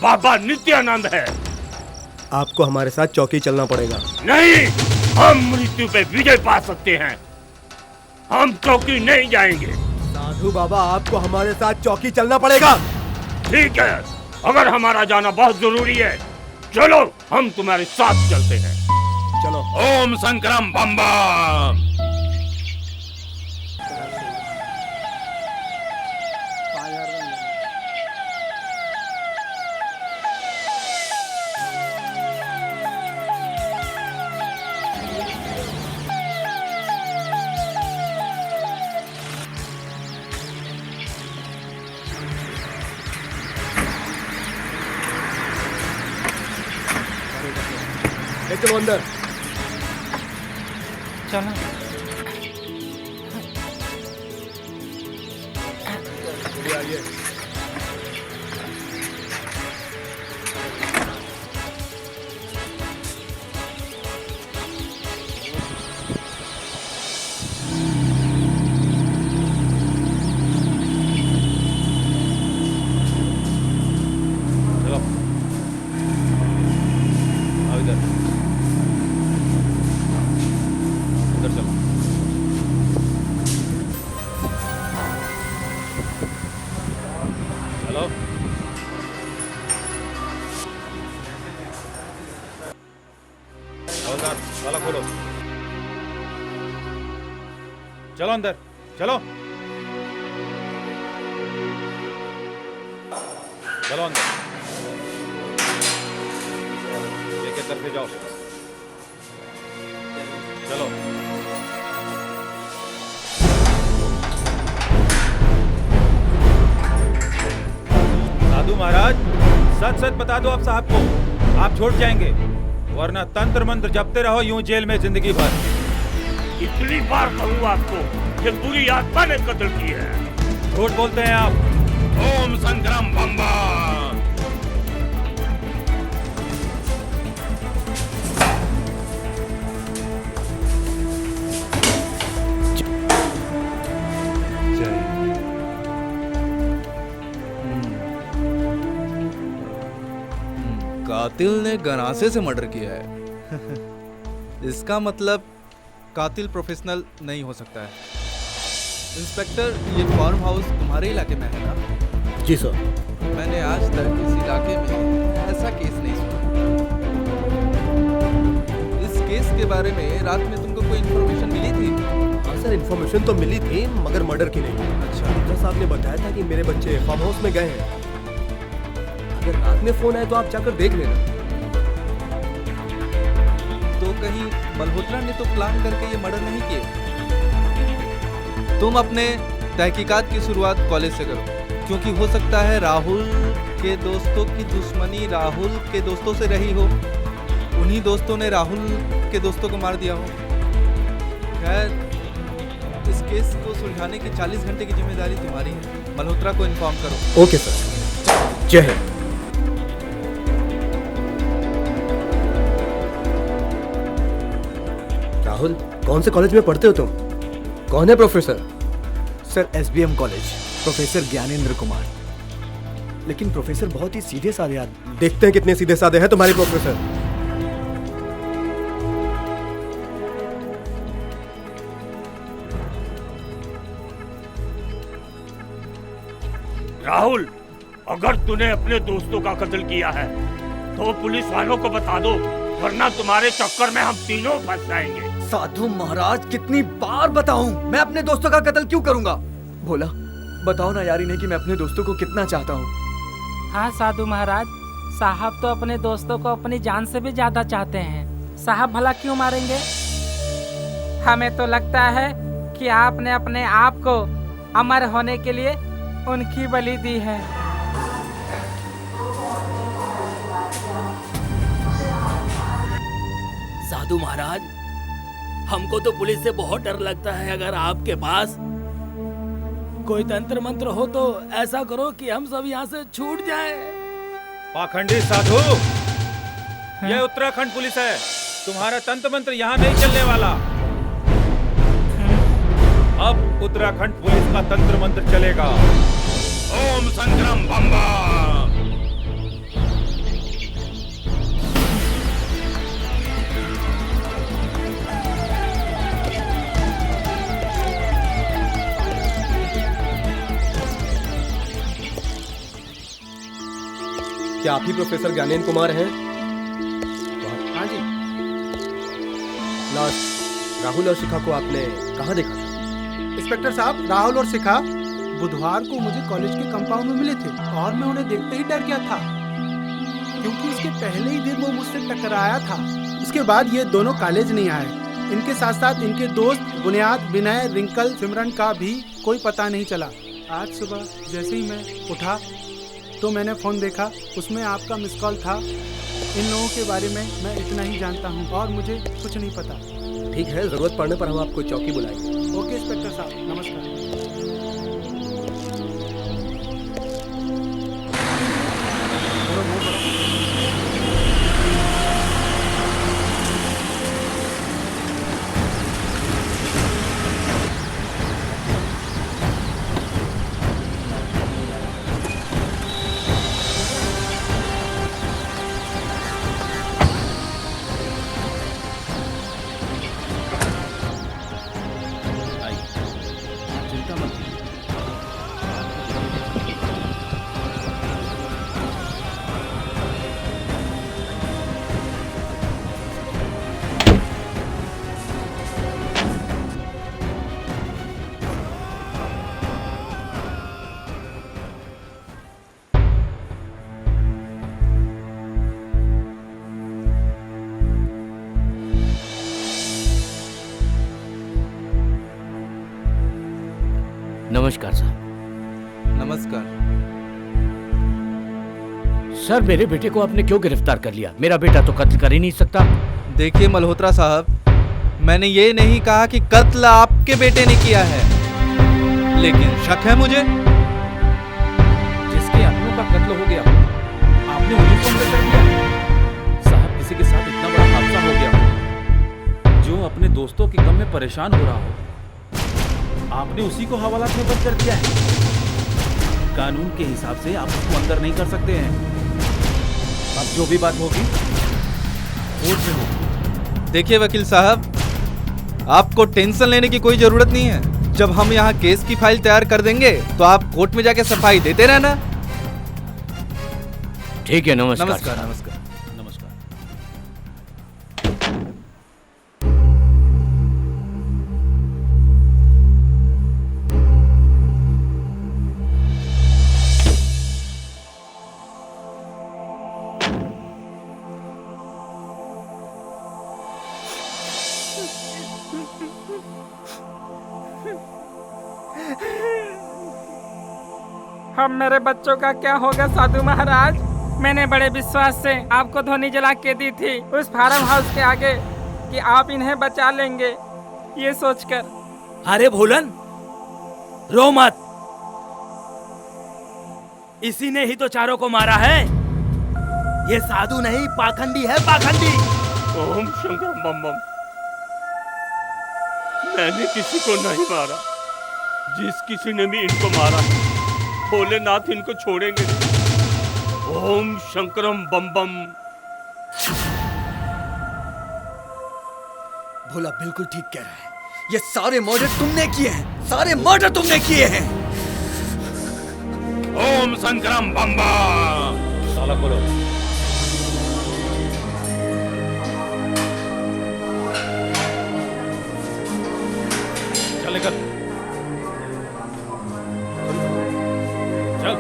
Q: बाबा नित्यानंद है।
C: आपको हमारे साथ चौकी चलना पड़ेगा।
Q: नहीं, हम मृत्यु पे विजय पा सकते हैं। हम चौकी नहीं जाएंगे।
C: साधु बाबा, आपको हमारे साथ चौकी चलना पड़ेगा।
Q: ठीक है, अगर हमारा जाना बहुत जरूरी है, चलो हम तुम्हारे साथ चलते हैं।
C: चलो।
Q: ओम शंकरम बम बम।
C: चलो अंदर।
E: चलो।
C: आइए।
L: चलो आओ इधर चलो। हेलो, हवलदार ताला खोलो। चलो अंदर चलो। चलो अंदर, लेके तरफे जाओ। चलो। साधु महाराज, सच सच बता दो आप साहब को, आप छूट जाएंगे, वरना तंत्र मंत्र जपते रहो यूं जेल में जिंदगी भर।
Q: कितनी बार कहूँ आपको, ये बुरी आत्मा ने कत्ल की है।
L: झूठ बोलते हैं आप।
Q: ओम शंकरम बम बम।
G: का
L: कातिल ने गनासे से मर्डर किया है। इसका मतलब कातिल प्रोफेशनल नहीं हो सकता है। इंस्पेक्टर, ये फार्म हाउस तुम्हारे इलाके में है ना?
C: जी सर।
L: मैंने आज तक इस इलाके में ऐसा केस नहीं सुना। इस केस के बारे में रात में तुमको कोई इन्फॉर्मेशन मिली थी?
C: हाँ सर, इन्फॉर्मेशन तो मिली थी मगर मर्डर की नहीं। अच्छा, डॉक्टर साहब ने बताया था कि मेरे बच्चे फार्म हाउस में गए हैं। अगर रात में फोन आए तो आप जाकर देख लेना।
L: तो कहीं मल्होत्रा ने तो प्लान करके ये मर्डर नहीं किए? तुम अपने तहकीकात की शुरुआत कॉलेज से करो, क्योंकि हो सकता है राहुल के दोस्तों की दुश्मनी राहुल के दोस्तों से रही हो। उन्हीं दोस्तों ने राहुल के दोस्तों को मार दिया हो। खैर, इस केस को सुलझाने की 40 घंटे की जिम्मेदारी तुम्हारी है। मल्होत्रा को इन्फॉर्म करो।
C: Okay sir. जय हिंद। राहुल, कौन से कॉलेज में पढ़ते हो तुम? कौन है professor?
R: Sir, SBM college, professor Gyanendra Kumar. लेकिन प्रोफेसर बहुत ही सीधे साधे आदमी।
C: देखते हैं कितने सीधे साधे हैं तुम्हारे प्रोफेसर।
Q: राहुल, अगर तूने अपने दोस्तों का कत्ल किया है तो पुलिस वालों को बता दो, वरना तुम्हारे चक्कर में हम तीनों फंस जाएंगे।
R: साधु महाराज, कितनी बार बताऊं, मैं अपने दोस्तों का कत्ल क्यों करूंगा? भोला, बताओ ना यार इन्हें कि मैं अपने दोस्तों को कितना चाहता हूँ।
E: हाँ साधु महाराज, साहब तो अपने दोस्तों को अपनी जान से भी ज्यादा चाहते हैं। साहब भला क्यों मारेंगे? हमें तो लगता है कि आपने अपने आप को अमर होने के लिए उनकी बलि दी है।
N: साधु महाराज, हमको तो पुलिस से बहुत डर लगता है। अगर आपके पास कोई तंत्र मंत्र हो तो ऐसा करो कि हम सब यहाँ से छूट जाएं।
S: पाखंडी साधु, यह उत्तराखंड पुलिस है। तुम्हारा तंत्र मंत्र यहाँ नहीं चलने वाला। अब उत्तराखंड पुलिस का तंत्र मंत्र चलेगा।
Q: ओम संग्राम बम्बा।
C: क्या आप ही प्रोफेसर ज्ञानेंद्र कुमार हैं?
R: हाँ जी।
C: लास्ट राहुल और शिखा को आपने कहाँ देखा था?
T: इंस्पेक्टर साहब, राहुल और शिखा बुधवार को मुझे कॉलेज के कंपाउंड में मिले थे और मैं उन्हें देखते ही डर गया था, क्योंकि उसके पहले ही दिन वो मुझसे टकराया था। उसके बाद ये दोनों कॉलेज नहीं आए। इनके साथ साथ इनके दोस्त बुनियाद, विनय, रिंकल, सिमरन का भी कोई पता नहीं चला। आज सुबह जैसे ही मैं उठा तो मैंने फ़ोन देखा, उसमें आपका मिस कॉल था। इन लोगों के बारे में मैं इतना ही जानता हूँ और मुझे कुछ नहीं पता।
C: ठीक है, जरूरत पड़ने पर हम आपको चौकी बुलाएंगे।
T: ओके इंस्पेक्टर साहब, नमस्कार।
H: नमस्कार साहब।
L: नमस्कार
H: सर, मेरे बेटे को आपने क्यों गिरफ्तार कर लिया? मेरा बेटा तो कत्ल कर ही नहीं सकता।
L: देखिए मल्होत्रा साहब, मैंने ये नहीं कहा कि कत्ल आपके बेटे ने किया है, लेकिन शक है मुझे।
S: जिसके अपनों का कत्ल हो गया, आपने उन्हीं को अंदर कर दिया। साहब, किसी के साथ इतना बड़ा हादसा हो गया जो अपने दोस्तों के गम में परेशान हो रहा हो, आपने उसी को हवालात में बंद कर दिया है। कानून के हिसाब से आप उसको अंदर नहीं कर सकते हैं। अब
L: जो भी बात होगी कोर्ट में होगी। देखिए वकील साहब, आपको टेंशन लेने की कोई जरूरत नहीं है। जब हम यहाँ केस की फाइल तैयार कर देंगे तो आप कोर्ट में जाके सफाई देते रहना।
H: ठीक है, नमस्कार।
L: नमस्कार नमस्कार नमस्कार।
E: अब मेरे बच्चों का क्या होगा साधु महाराज? मैंने बड़े विश्वास से आपको ध्वनि जला के दी थी उस फार्म हाउस के आगे कि आप इन्हें बचा लेंगे, ये सोचकर।
N: अरे भोलन, रो मत। इसी ने ही तो चारों को मारा है। ये साधु नहीं, पाखंडी है, पाखंडी।
Q: ओम शंकर बम बम। मैंने किसी को नहीं मारा। जिस किसी ने भी इनको मारा, भोलेनाथ इनको छोड़ेंगे नहीं। ओम शंकरम बम बम।
R: भोला बिल्कुल ठीक कह रहा है। ये सारे मर्डर तुमने किए हैं, सारे मर्डर तुमने किए हैं।
Q: ओम शंकरम बम बम।
S: साला खोलो। चल निकल। चल।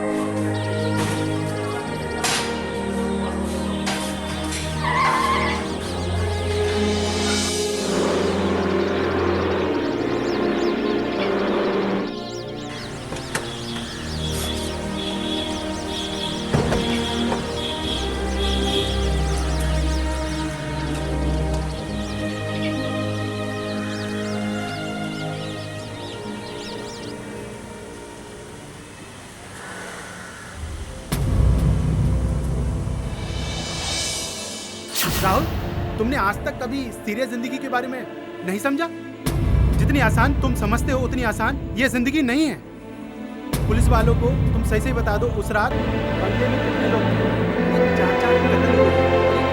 T: राहुल, तुमने आज तक कभी सीरियस जिंदगी के बारे में नहीं समझा? जितनी आसान तुम समझते हो उतनी आसान ये जिंदगी नहीं है। पुलिस वालों को तुम सही बता दो, उस रात बंगले में कितने लोग थे, 4-4 कत्ल हुए।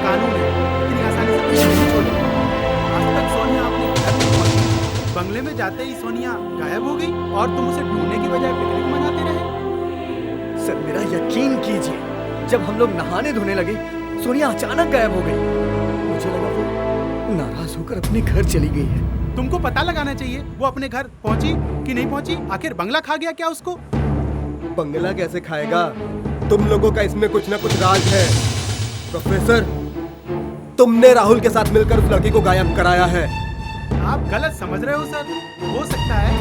T: कानून है, इतनी आसानी से किसी नहीं छोड़ेगा। आज तक सोनिया अपने घर में पहुंची, बंगले में जाते ही सोनिया गायब हो गई और तुम उसे ढूंढने की बजाय पिकनिक मनाते रहे।
R: सर मेरा यकीन कीजिए, जब हम लोग नहाने धोने लगे सोनिया अचानक गायब हो गई। मुझे लगा वो नाराज होकर अपने घर चली गई है।
T: तुमको पता लगाना चाहिए वो अपने घर पहुंची कि नहीं पहुंची। आखिर बंगला खा गया क्या उसको?
C: बंगला कैसे खाएगा? तुम लोगों का इसमें कुछ ना कुछ राज है। प्रोफेसर, तुमने राहुल के साथ मिलकर उस लड़की को गायब कराया है।
T: आप गलत समझ रहे हो सर। हो सकता है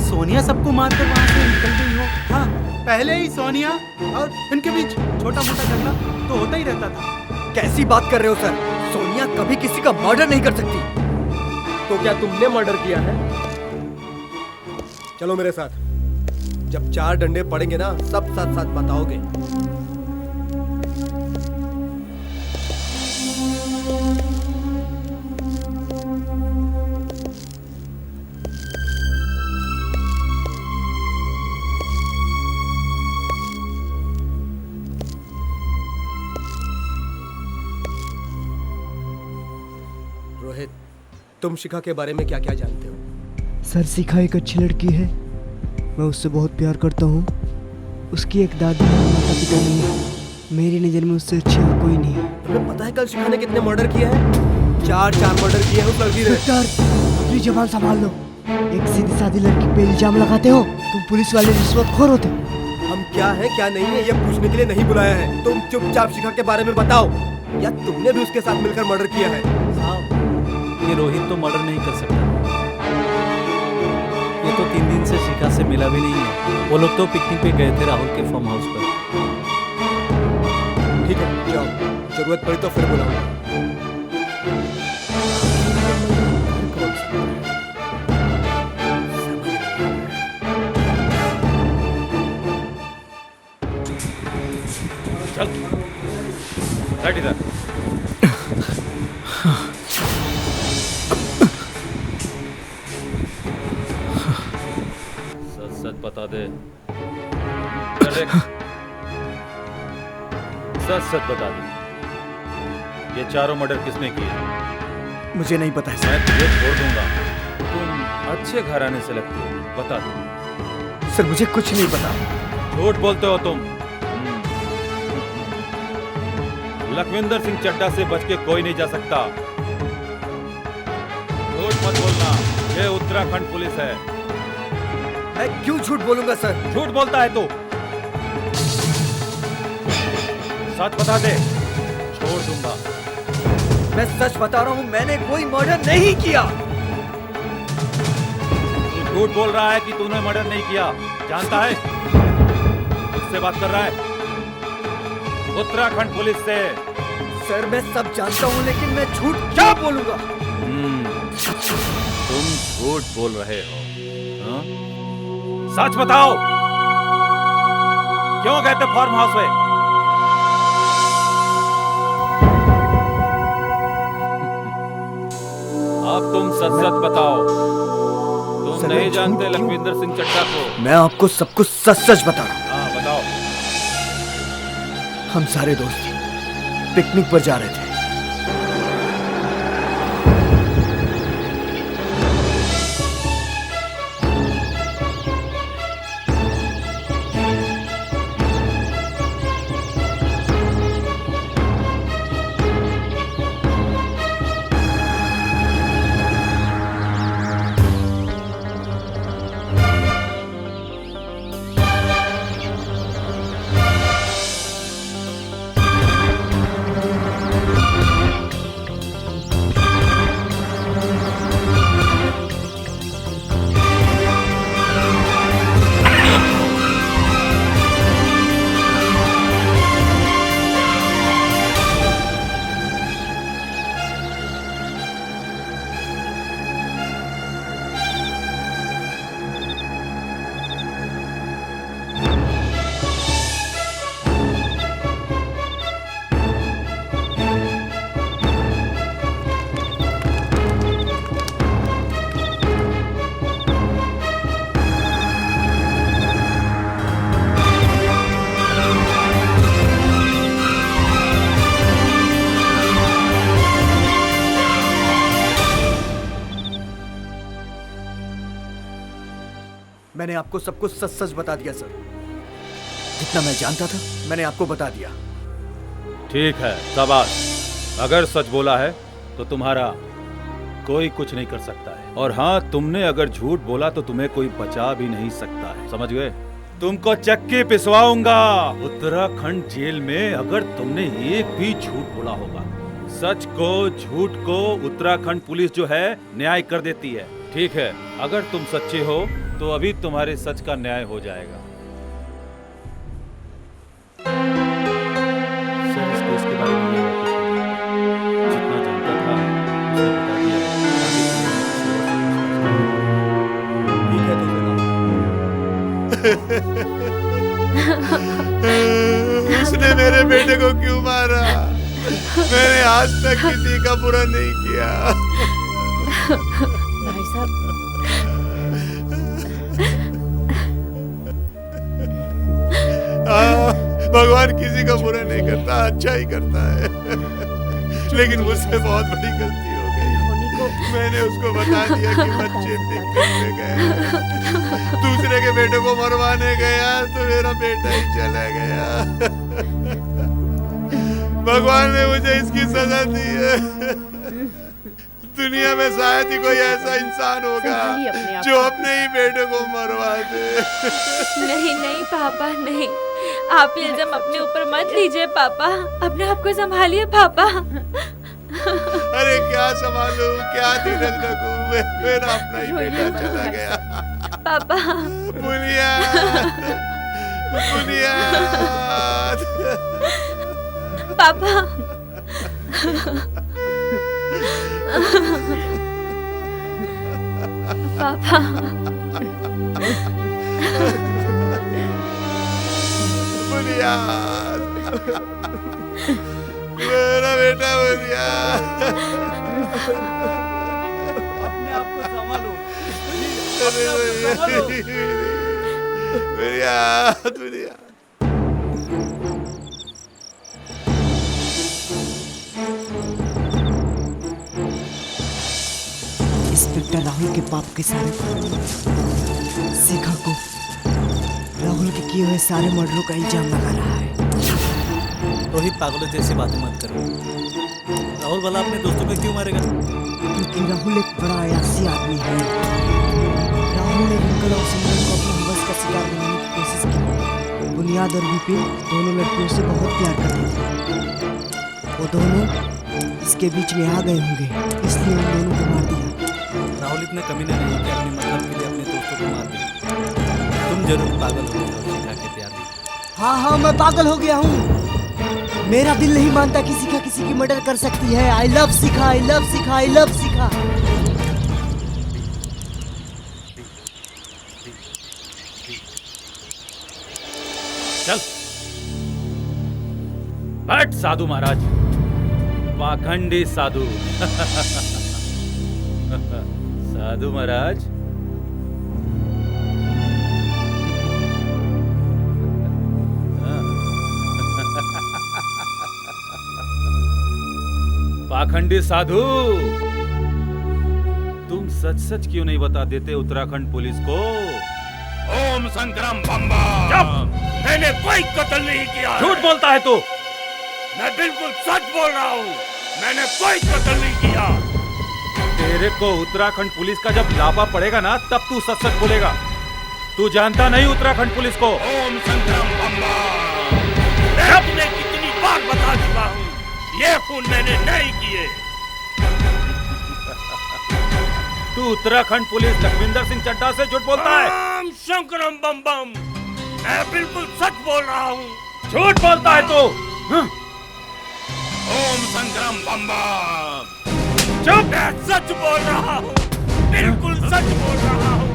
T: सोनिया सबको मारकर वहां से निकल गई हो। हाँ, पहले ही सोनिया और इनके बीच छोटा मोटा झगड़ा तो होता ही रहता था।
R: कैसी बात कर रहे हो सर? सोनिया कभी किसी का मर्डर नहीं कर सकती।
C: तो क्या तुमने मर्डर किया है? चलो मेरे साथ। जब 4 डंडे पड़ेंगे ना, सब साथ साथ बताओगे। रोहित, तुम शिखा के बारे में क्या क्या जानते हो?
U: सर, शिखा एक अच्छी लड़की है। मैं उससे बहुत प्यार करता हूँ। उसकी एक दादी और माता पिता नहीं है। मेरी नज़र में उससे अच्छा कोई नहीं है।
C: तुम्हें पता है कल शिखा ने कितने मर्डर किए हैं? 4 मर्डर किए हैं उस लड़की ने।
U: अपनी जबान संभाल लो। एक सीधी सादी लड़की पे इल्जाम लगाते हो। तुम पुलिस वाले रिश्वतखोर होते।
C: हम क्या है क्या नहीं है ये पूछने के लिए नहीं बुलाया है। तुम चुपचाप शिखा के बारे में बताओ, या तुमने भी उसके साथ मिलकर मर्डर किया है?
L: ये रोहित तो मर्डर नहीं कर सकता। ये तो 3 दिन से शिखा से मिला भी नहीं है। वो लोग तो पिकनिक पे गए थे राहुल के फार्म हाउस पर।
C: ठीक है, जाओ। जरूरत पड़ी तो फिर बुलाऊंगा।
S: चल बैठ इधर। सच बता दे। सच बता दे। ये चारों मर्डर किसने किए?
R: मुझे नहीं पता है सर।
S: मैं तुझे छोड़ दूंगा। तुम अच्छे घराने से लगते हो, बता दो।
R: सर मुझे कुछ नहीं पता।
S: झूठ बोलते हो तुम। लखविंदर सिंह चड्ढा से बच के कोई नहीं जा सकता। झूठ मत बोलना, ये उत्तराखंड पुलिस है।
R: मैं क्यों झूठ बोलूंगा सर?
S: झूठ बोलता है तू। सच बता दे, छोड़ दूंगा।
R: मैं सच बता रहा हूँ, मैंने कोई मर्डर नहीं किया।
S: तू झूठ बोल रहा है कि तूने मर्डर नहीं किया, जानता है? किससे बात कर रहा है? उत्तराखंड पुलिस से।
R: सर मैं सब जानता हूँ, लेकिन मैं झूठ क्या बोलूंगा?
S: तुम झूठ बोल रहे हो, हाँ? सच बताओ, क्यों गए थे फार्म हाउस में? अब तुम सच सच बताओ। तुम नहीं जानते लखविंदर सिंह चड्ढा को?
R: मैं आपको सब कुछ सच सच बता रहा हूँ।
S: हाँ बताओ।
R: हम सारे दोस्त पिकनिक पर जा रहे थे। मैंने आपको सब कुछ सच सच बता दिया सर। जितना मैं जानता था मैंने आपको बता दिया।
S: ठीक है, शाबाश। अगर सच बोला है तो तुम्हारा कोई कुछ नहीं कर सकता है। और हाँ, तुमने अगर झूठ बोला तो तुम्हें कोई बचा भी नहीं सकता है, समझ गए? तुमको चक्की पिसवाऊंगा उत्तराखंड जेल में अगर तुमने एक भी झूठ बोला होगा। सच को झूठ को उत्तराखंड पुलिस जो है न्याय कर देती है। ठीक है, अगर तुम सच्चे हो तो अभी तुम्हारे सच का न्याय हो जाएगा। सर इस केस के बारे में जितना जानता था उसने बता दिया।
C: ठीक है तो
A: उसने मेरे बेटे को क्यों मारा? मैंने आज तक किसी का बुरा नहीं किया।
J: भाई साहब,
A: भगवान किसी का बुरा नहीं करता, अच्छा ही करता है। लेकिन मुझसे बहुत बड़ी गलती हो गई। मैंने उसको बता दिया कि बच्चे पिकनिक में गए, दूसरे के बेटे को मरवाने गया तो मेरा बेटा ही चला गया। भगवान ने मुझे इसकी सजा दी है। दुनिया में शायद ही कोई ऐसा इंसान होगा जो अपने ही बेटे को मरवा दे।
F: नहीं नहीं पापा, नहीं, आप ये इल्जाम अपने ऊपर मत लीजिए पापा। अपने आप को संभालिए पापा।
A: अरे क्या संभालूं, क्या धीरज रखूं? मेरा अपना ही बेटा चला गया।
F: पापा
A: बुनियाद, बुनियाद।
F: पापा पापा
A: बुनियाद, मेरा बेटा बुनियाद।
M: अपने आप को संभालो।
A: बुनियाद, बुनियाद।
U: बेटा राहुल के पाप के सारे शिखा को राहुल के किए हुए सारे मर्डरों का इल्जाम लगा रहा है।
L: रोहित, पागलों जैसी बातें मत करो। राहुल भला अपने दोस्तों को क्यों मारेगा?
U: क्योंकि राहुल एक बड़ा अयासी आदमी है। राहुल ने रिंकल और सिमरन को अपने हवस का शिकार बनाने की कोशिश की। बुनियाद और विपिन दोनों लड़कियों से बहुत प्यार करते थे। वो दोनों इसके बीच में आ गए होंगे, इसलिए उन दोनों को मार दिया।
L: राहुल इतने कमीने नहीं कि अपने मतलब के लिए अपने दोस्तों को मार दिया। तुम जरूर पागल हो गए हो शिखा के प्यार में।
U: हाँ, मैं पागल हो गया हूँ। मेरा दिल नहीं मानता कि शिखा किसी की मर्डर कर सकती है। I love Shikha, I love Shikha, I love Shikha.
S: चल बैठ साधु महाराज, पाखंडी साधु। साधु महाराज, पाखंडी साधु, तुम सच सच क्यों नहीं बता देते उत्तराखंड पुलिस को?
Q: ओम संग्राम बम्बा, मैंने कोई कत्ल नहीं किया।
S: झूठ बोलता है तू।
Q: मैं बिल्कुल सच बोल रहा हूँ, मैंने कोई कत्ल नहीं किया।
S: तेरे को उत्तराखंड पुलिस का जब लापा पड़ेगा ना, तब तू सच सच बोलेगा। तू जानता नहीं उत्तराखंड पुलिस को?
Q: ओम संग्राम बम्बा, मैं तुम्हें कितनी बार बता चुका हूँ, ये खून मैंने नहीं किए।
S: तू उत्तराखंड पुलिस लखविंदर सिंह चड्ढा से झूठ बोलता है।
Q: ओम शंकरम बम बम, मैं बिल्कुल सच बोल रहा हूँ।
S: झूठ बोलता है तू।
Q: ओम संग्राम बम बम,
S: चुप।
Q: मैं सच बोल रहा हूँ, बिल्कुल सच बोल रहा हूँ।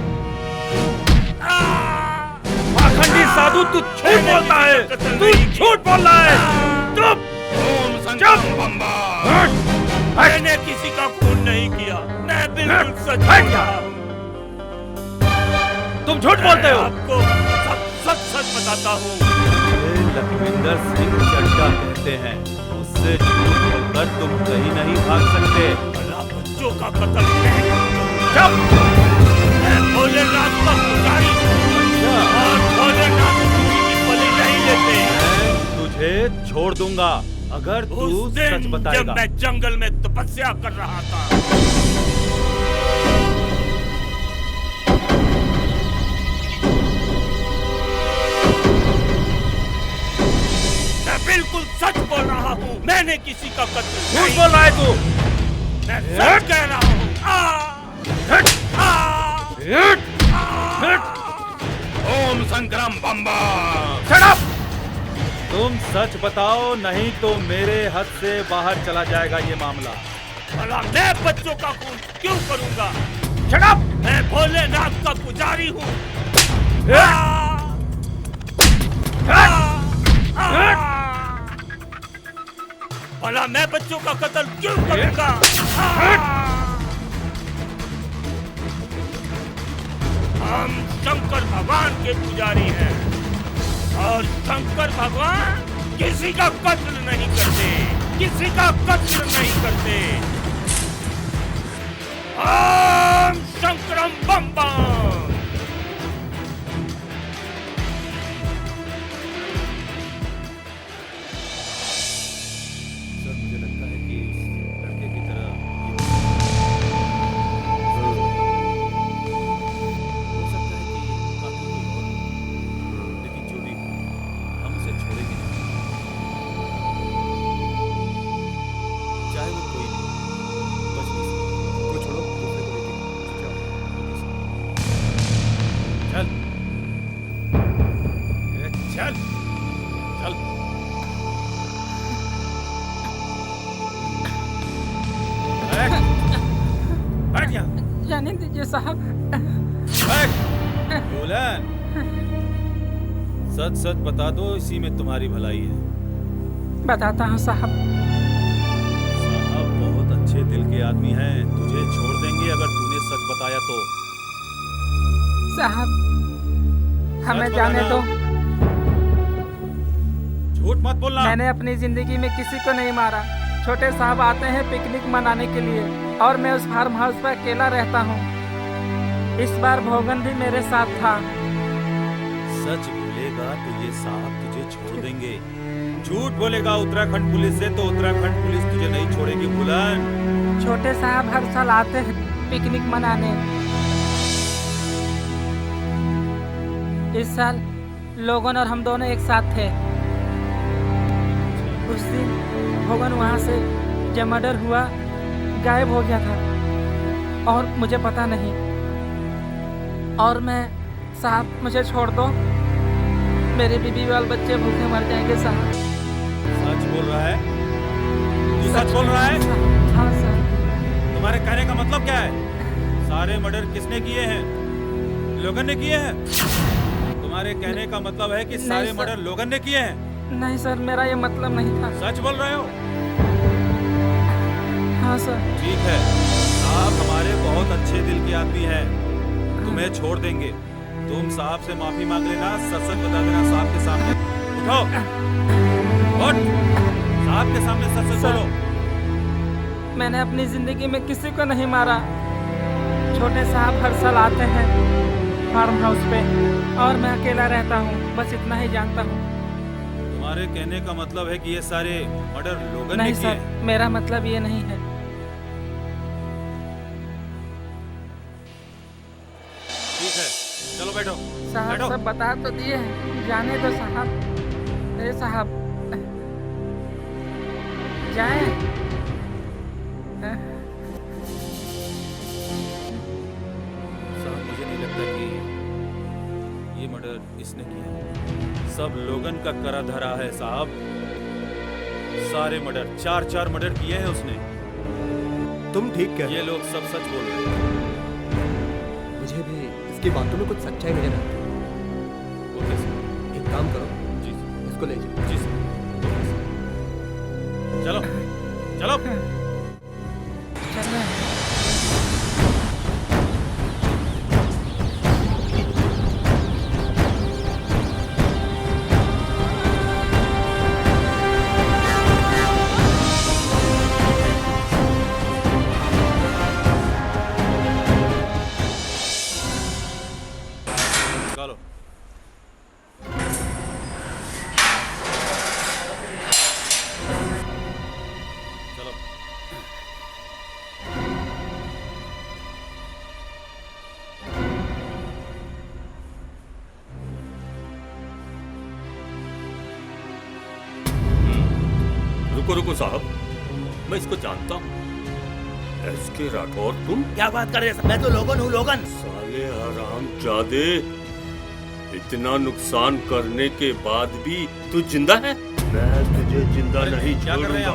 S: पाखंडी साधु, तू झूठ बोलता है। तू झूठ बोल रहा है। चुप।
Q: ओम संग्राम बम बम, मैंने किसी का खून नहीं किया, मैं बिल्कुल सच बोल रहा हूँ।
S: तुम झूठ बोलते हो।
Q: आपको सच सच बताता हूँ।
S: लखविंदर सिंह चड्ढा कहते हैं, उससे झूठ बोलकर तुम कहीं नहीं भाग सकते।
Q: बच्चों का कत्ल नहीं।
S: चुप।
Q: मैं भोलेनाथ का पुजारी हूँ और भोलेनाथ किसी की बलि नहीं लेते।
S: तुझे छोड़ दूंगा अगर तू सच बताएगा।
Q: जब मैं जंगल में तपस्या कर रहा था, मैं बिल्कुल सच बोल रहा हूँ, मैंने किसी का कत्ल
S: झूठ बोल रहा है तू।
Q: मैं सच कह रहा हूँ। ओम संग्राम बम बम,
S: Shut up! तुम सच बताओ, नहीं तो मेरे हद से बाहर चला जाएगा ये मामला।
Q: भला मैं बच्चों का खून क्यों करूंगा?
S: Shut up!
Q: मैं भोलेनाथ का पुजारी हूँ। भला मैं बच्चों का कत्ल क्यों करूंगा? हम शंकर भगवान के पुजारी हैं और शंकर भगवान किसी का कत्ल नहीं करते, किसी का कत्ल नहीं करते। ओम शंकरम बम बम।
S: सर, मुझे लगता है कि इस लड़के की तरह हो सकता है कि कातिल कोई और हो, लेकिन जो भी हो, हम उसे छोड़ेंगे नहीं। चाहे वो कोई भी बच नहीं सकता।
C: को छोड़ो, दूसरे को लेके जाओ।
S: चल चल चल। बैठ यहाँ।
E: जाने दीजिए साहब।
S: बोलन, सच सच बता दो, इसी में तुम्हारी भलाई है।
E: बताता हूँ साहब।
S: साहब बहुत अच्छे दिल के आदमी हैं, तुझे छोड़ देंगे अगर तूने सच बताया तो।
E: साहब हमें जाने दो।
S: झूठ मत बोलना।
E: मैंने अपनी जिंदगी में किसी को नहीं मारा, छोटे साहब आते हैं पिकनिक मनाने के लिए और मैं उस फार्म हाउस पर अकेला रहता हूँ। इस बार भोगन भी मेरे साथ था।
Q: सच बोलेगा तो ये साहब तुझे छोड़ देंगे, झूठ बोलेगा उत्तराखंड पुलिस से तो उत्तराखंड पुलिस तुझे नहीं छोड़ेगी बुलंद।
E: छोटे साहब हर साल आते हैं पिकनिक मनाने। इस साल लोगन और हम दोनों एक साथ थे। उस दिन भोगन वहाँ से जब मर्डर हुआ गायब हो गया था और मुझे पता नहीं। और मैं साहब मुझे छोड़ दो, मेरे बीबी बाल बच्चे भूखे मर जाएंगे साहब।
Q: सच बोल रहा है? तू सच बोल रहा है?
E: हाँ सर।
Q: तुम्हारे कहने का मतलब क्या है? सारे मर्डर किसने किए हैं? लोगन ने किए हैं? तुम्हारे कहने का मतलब है कि सारे मर्डर लोगन ने किए हैं?
E: नहीं सर, मेरा ये मतलब नहीं था।
Q: सच बोल रहे हो?
E: हाँ सर।
Q: ठीक है, आप हमारे बहुत अच्छे दिल के आदमी हैं, तुम्हें छोड़ देंगे। तुम साहब से माफी मांग लेना, सच सच बता देना साहब के सामने। उठो, उठ, साहब के सामने सच सच बोलो।
E: मैंने अपनी जिंदगी में किसी को नहीं मारा। छोटे साहब हर साल आते हैं फार्म हाउस पे और मैं अकेला रहता हूँ, बस इतना ही जानता हूँ।
Q: तुम्हारे कहने का मतलब है कि ये सारे मर्डर लोगन ने
E: नहीं
Q: किए
E: सर,
Q: हैं?
E: मेरा मतलब ये नहीं है।
Q: ठीक है, चलो बैठो।
E: साहब सब बता तो दिए हैं, जाने दो साहब। ए साहब जाएं।
Q: साहब मुझे नहीं लगता कि ये मर्डर इसने किया है। सब लोगन का करा धरा है साहब। सारे मर्डर, 4 मर्डर किए हैं उसने।
C: तुम ठीक कह रहे हो।
Q: ये लोग सब सच बोल रहे हैं।
C: मुझे भी इसकी बातों में कुछ सच्चाई नजर आती है।
Q: Okay sir.
C: एक काम करो,
Q: जी
C: इसको ले जाओ।
Q: जी सर। चलो चलो चलो। चलो
D: रुको रुको साहब, मैं इसको जानता हूँ। एसके राठौर तुम?
N: क्या बात कर रहे हैं? मैं तो लोगन हूँ, लोगन।
D: साले हरामजादे, इतना नुकसान करने के बाद भी तू जिंदा है? मैं तुझे जिंदा नहीं छोड़ूंगा।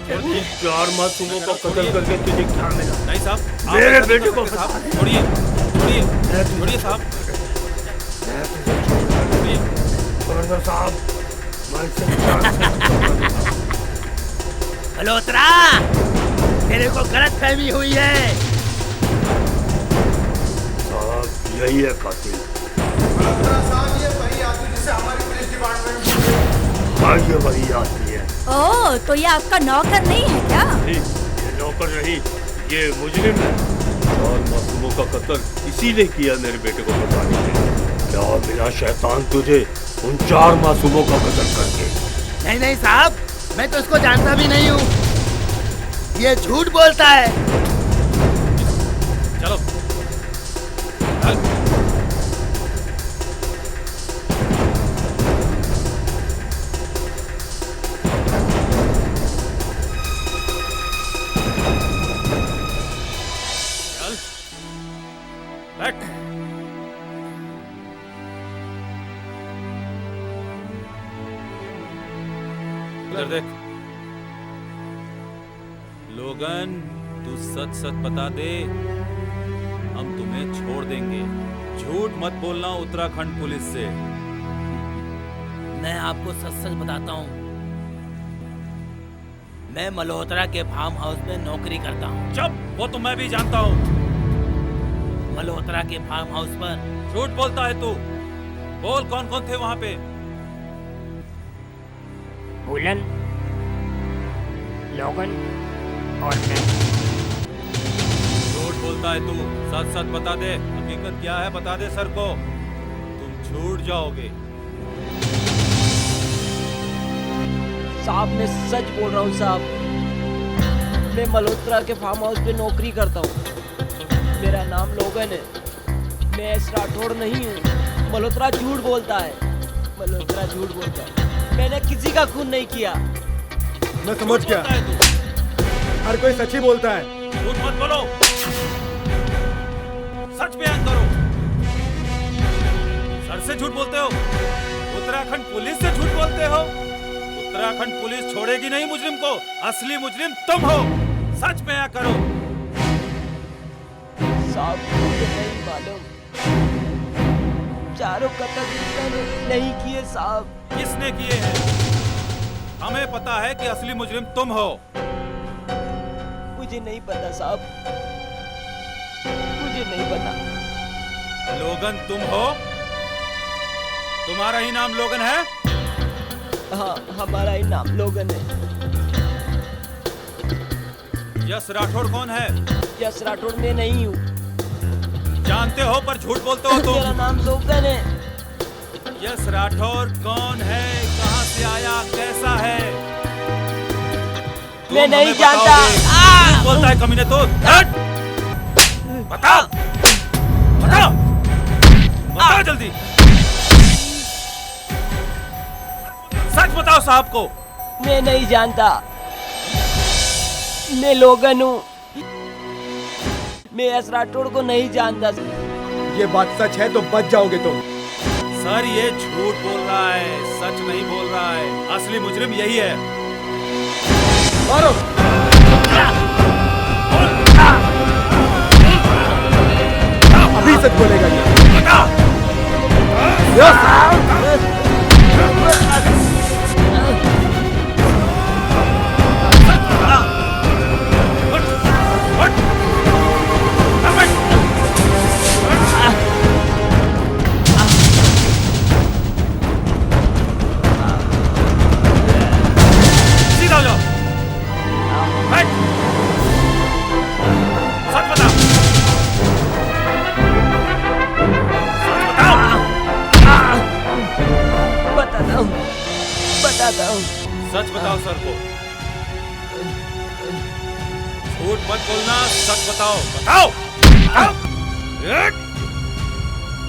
D: तुम 4 मासूमों को कत्ल करके तुझे क्या मिला?
Q: नहीं साहब,
D: मेरे बेटे को
Q: छोड़िए छोड़िए छोड़िए साहब।
D: गवर्नर साहब,
N: मल्होत्रा, तेरे को गलत फहमी हुई है।
D: साहब यही है कातिल।
A: साहब ये वही आदमी जिसे हमारी पुलिस डिपार्टमेंट।
D: हाँ ये वही आदमी है।
F: ओह, तो ये आपका नौकर नहीं है क्या?
D: नहीं, ये नौकर नहीं, ये मुजरिम है। 4 मासूमों का कत्ल इसीलिए किया मेरे बेटे को बचाने के लिए। क्या मिला शैतान तुझे उन 4 मासूमों का कत्ल करके?
N: नहीं नहीं साहब, मैं तो इसको जानता भी नहीं हूँ, ये झूठ बोलता है।
Q: चलो चल बैठ। इधर देख लोगन, तू सच सच बता दे, हम तुम्हें छोड़ देंगे। झूठ मत बोलना उत्तराखंड पुलिस से।
N: मैं आपको सच सच बताता हूँ, मैं मल्होत्रा के फार्म हाउस में नौकरी करता हूँ।
Q: चुप, वो तो मैं भी जानता हूँ।
N: मल्होत्रा के फार्म हाउस पर
Q: झूठ बोलता है तू। बोल कौन कौन थे वहाँ पे?
V: भूलन,
B: लोगन और मैं।
L: झूठ बोलता है तू, सच सच बता दे, हकीकत क्या है बता दे सर को, तुम छूट जाओगे।
B: साहब मैं सच बोल रहा हूँ साहब, मैं मल्होत्रा के फार्म हाउस पे नौकरी करता हूँ। मेरा नाम लोगन है, मैं एस राठौड़ नहीं हूँ। मल्होत्रा झूठ बोलता है, मल्होत्रा झूठ बोलता है। मैंने किसी का खून नहीं किया।
C: मैं समझ गया, हर कोई सच ही बोलता है।
L: झूठ मत बोलो, सच बयान करो। सर से झूठ बोलते हो, उत्तराखंड पुलिस से झूठ बोलते हो। उत्तराखंड पुलिस छोड़ेगी नहीं मुजरिम को, असली मुजरिम तुम हो। सच बयान करो।
B: साहब मुझे नहीं मालूम, चारों कत्ल मैंने नहीं किए साहब।
L: किसने किए हैं? हमें पता है कि असली मुजरिम तुम हो।
B: मुझे नहीं पता साहब, मुझे नहीं पता।
L: लोगन तुम हो? तुम्हारा ही नाम लोगन है?
B: हाँ हमारा ही नाम लोगन है।
L: यश राठौड़ कौन है?
B: यश राठौड़ मैं नहीं हूँ।
L: जानते हो पर झूठ बोलते हो तुम।
B: मेरा नाम लोगन है।
L: यश राठौड़ कौन है, कहाँ से आया, कैसा है?
B: मैं नहीं जानता।
L: झूठ बोलता है कमीने तो। बताओ, बताओ, बताओ जल्दी। सच बताओ साहब को।
B: मैं नहीं जानता, मैं लोगन हूँ। मैं एस राठौड़ को नहीं जानता।
C: ये बात सच है तो बच जाओगे तुम।
L: सर ये झूठ बोल रहा है, सच नहीं बोल रहा है। असली मुजरिम यही है।
C: मारो। अभी सच बोलेगा ये।
L: सीधा हो जाओ। बैठ। सच बताओ।
B: बताता हूँ, बताता हूँ।
L: सच बताओ सर को। झूठ मत बोलना, सच बताओ। बताओ, बताओ।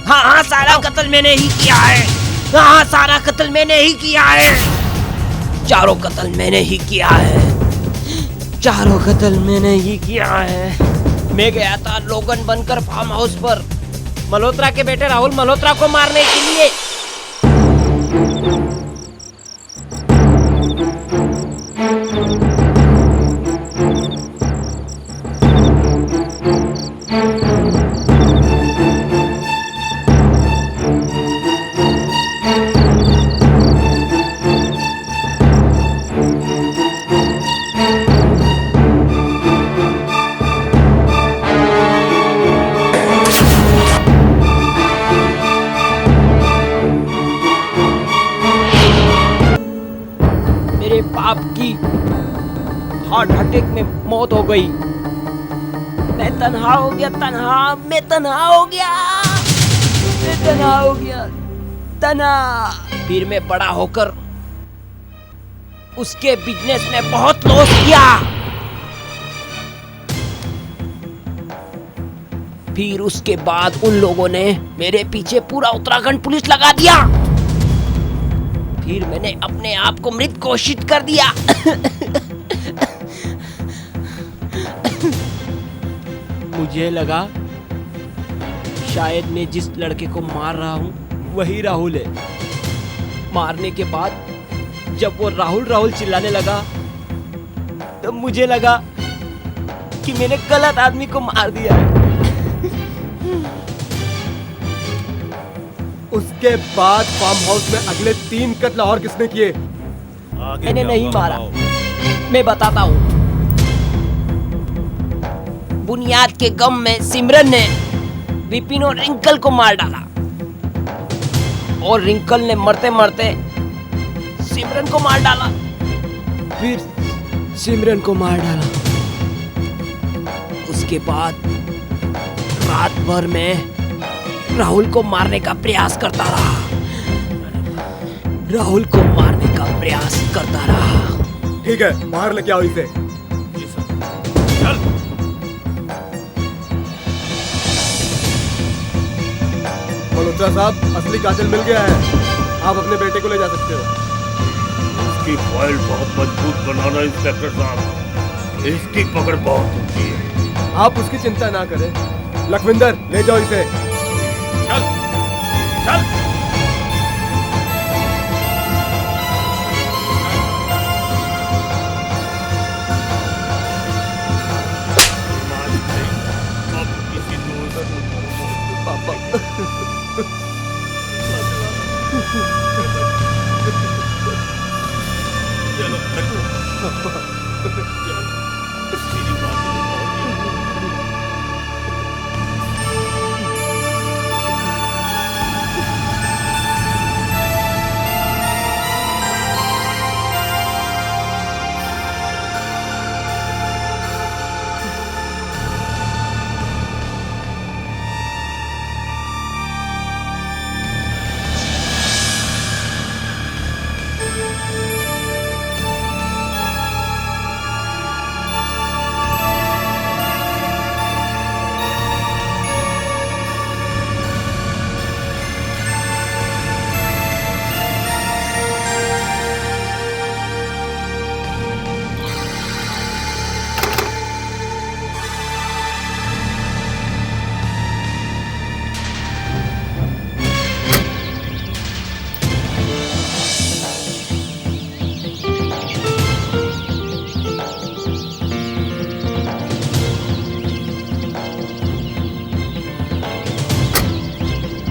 B: हाँ हाँ सारा कत्ल मैंने ही किया है। हाँ सारा कत्ल मैंने ही किया है। चारों कत्ल मैंने ही किया है। चारों कत्ल मैंने ही किया है। मैं गया था लोगन बनकर फार्म हाउस पर मल्होत्रा के बेटे राहुल मल्होत्रा को मारने के लिए। मेरे बाप की हार्ट अटैक में मौत हो गई। मैं तन्हा हो गया, तन्हा। मैं तन्हा हो गया, मैं तन्हा हो गया, तन्हा। फिर मैं बड़ा होकर उसके बिजनेस में बहुत लॉस किया। फिर उसके बाद उन लोगों ने मेरे पीछे पूरा उत्तराखंड पुलिस लगा दिया। फिर मैंने अपने आप को मृत घोषित कर दिया। मुझे लगा शायद मैं जिस लड़के को मार रहा हूँ वही राहुल है। मारने के बाद जब वो राहुल राहुल चिल्लाने लगा तो मुझे लगा कि मैंने गलत आदमी को मार दिया है।
C: उसके बाद फार्म हाउस में अगले 3 कत्ल और किसने किए?
B: मैंने नहीं मारा, मैं बताता हूँ। बुनियाद के गम में सिमरन ने विपिन और रिंकल को मार डाला और रिंकल ने मरते मरते सिमरन को मार डाला। फिर
U: सिमरन को मार डाला। उसके बाद रात भर मैं राहुल को मारने का प्रयास करता रहा। राहुल को मारने का प्रयास करता रहा।
C: ठीक है, बाहर लेके आओ इसे। मल्होत्रा साहब, असली कातिल मिल गया है। आप अपने बेटे को ले जा सकते हो।
D: इसकी फाइल बहुत मजबूत बनाना इंस्पेक्टर साहब। इसकी पकड़ बहुत ऊंची है।
C: आप उसकी चिंता ना करें। लखविंदर, ले जाओ इसे।
D: चल चल।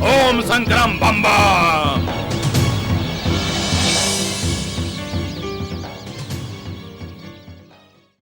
Q: ओम संक्रम बम्बा।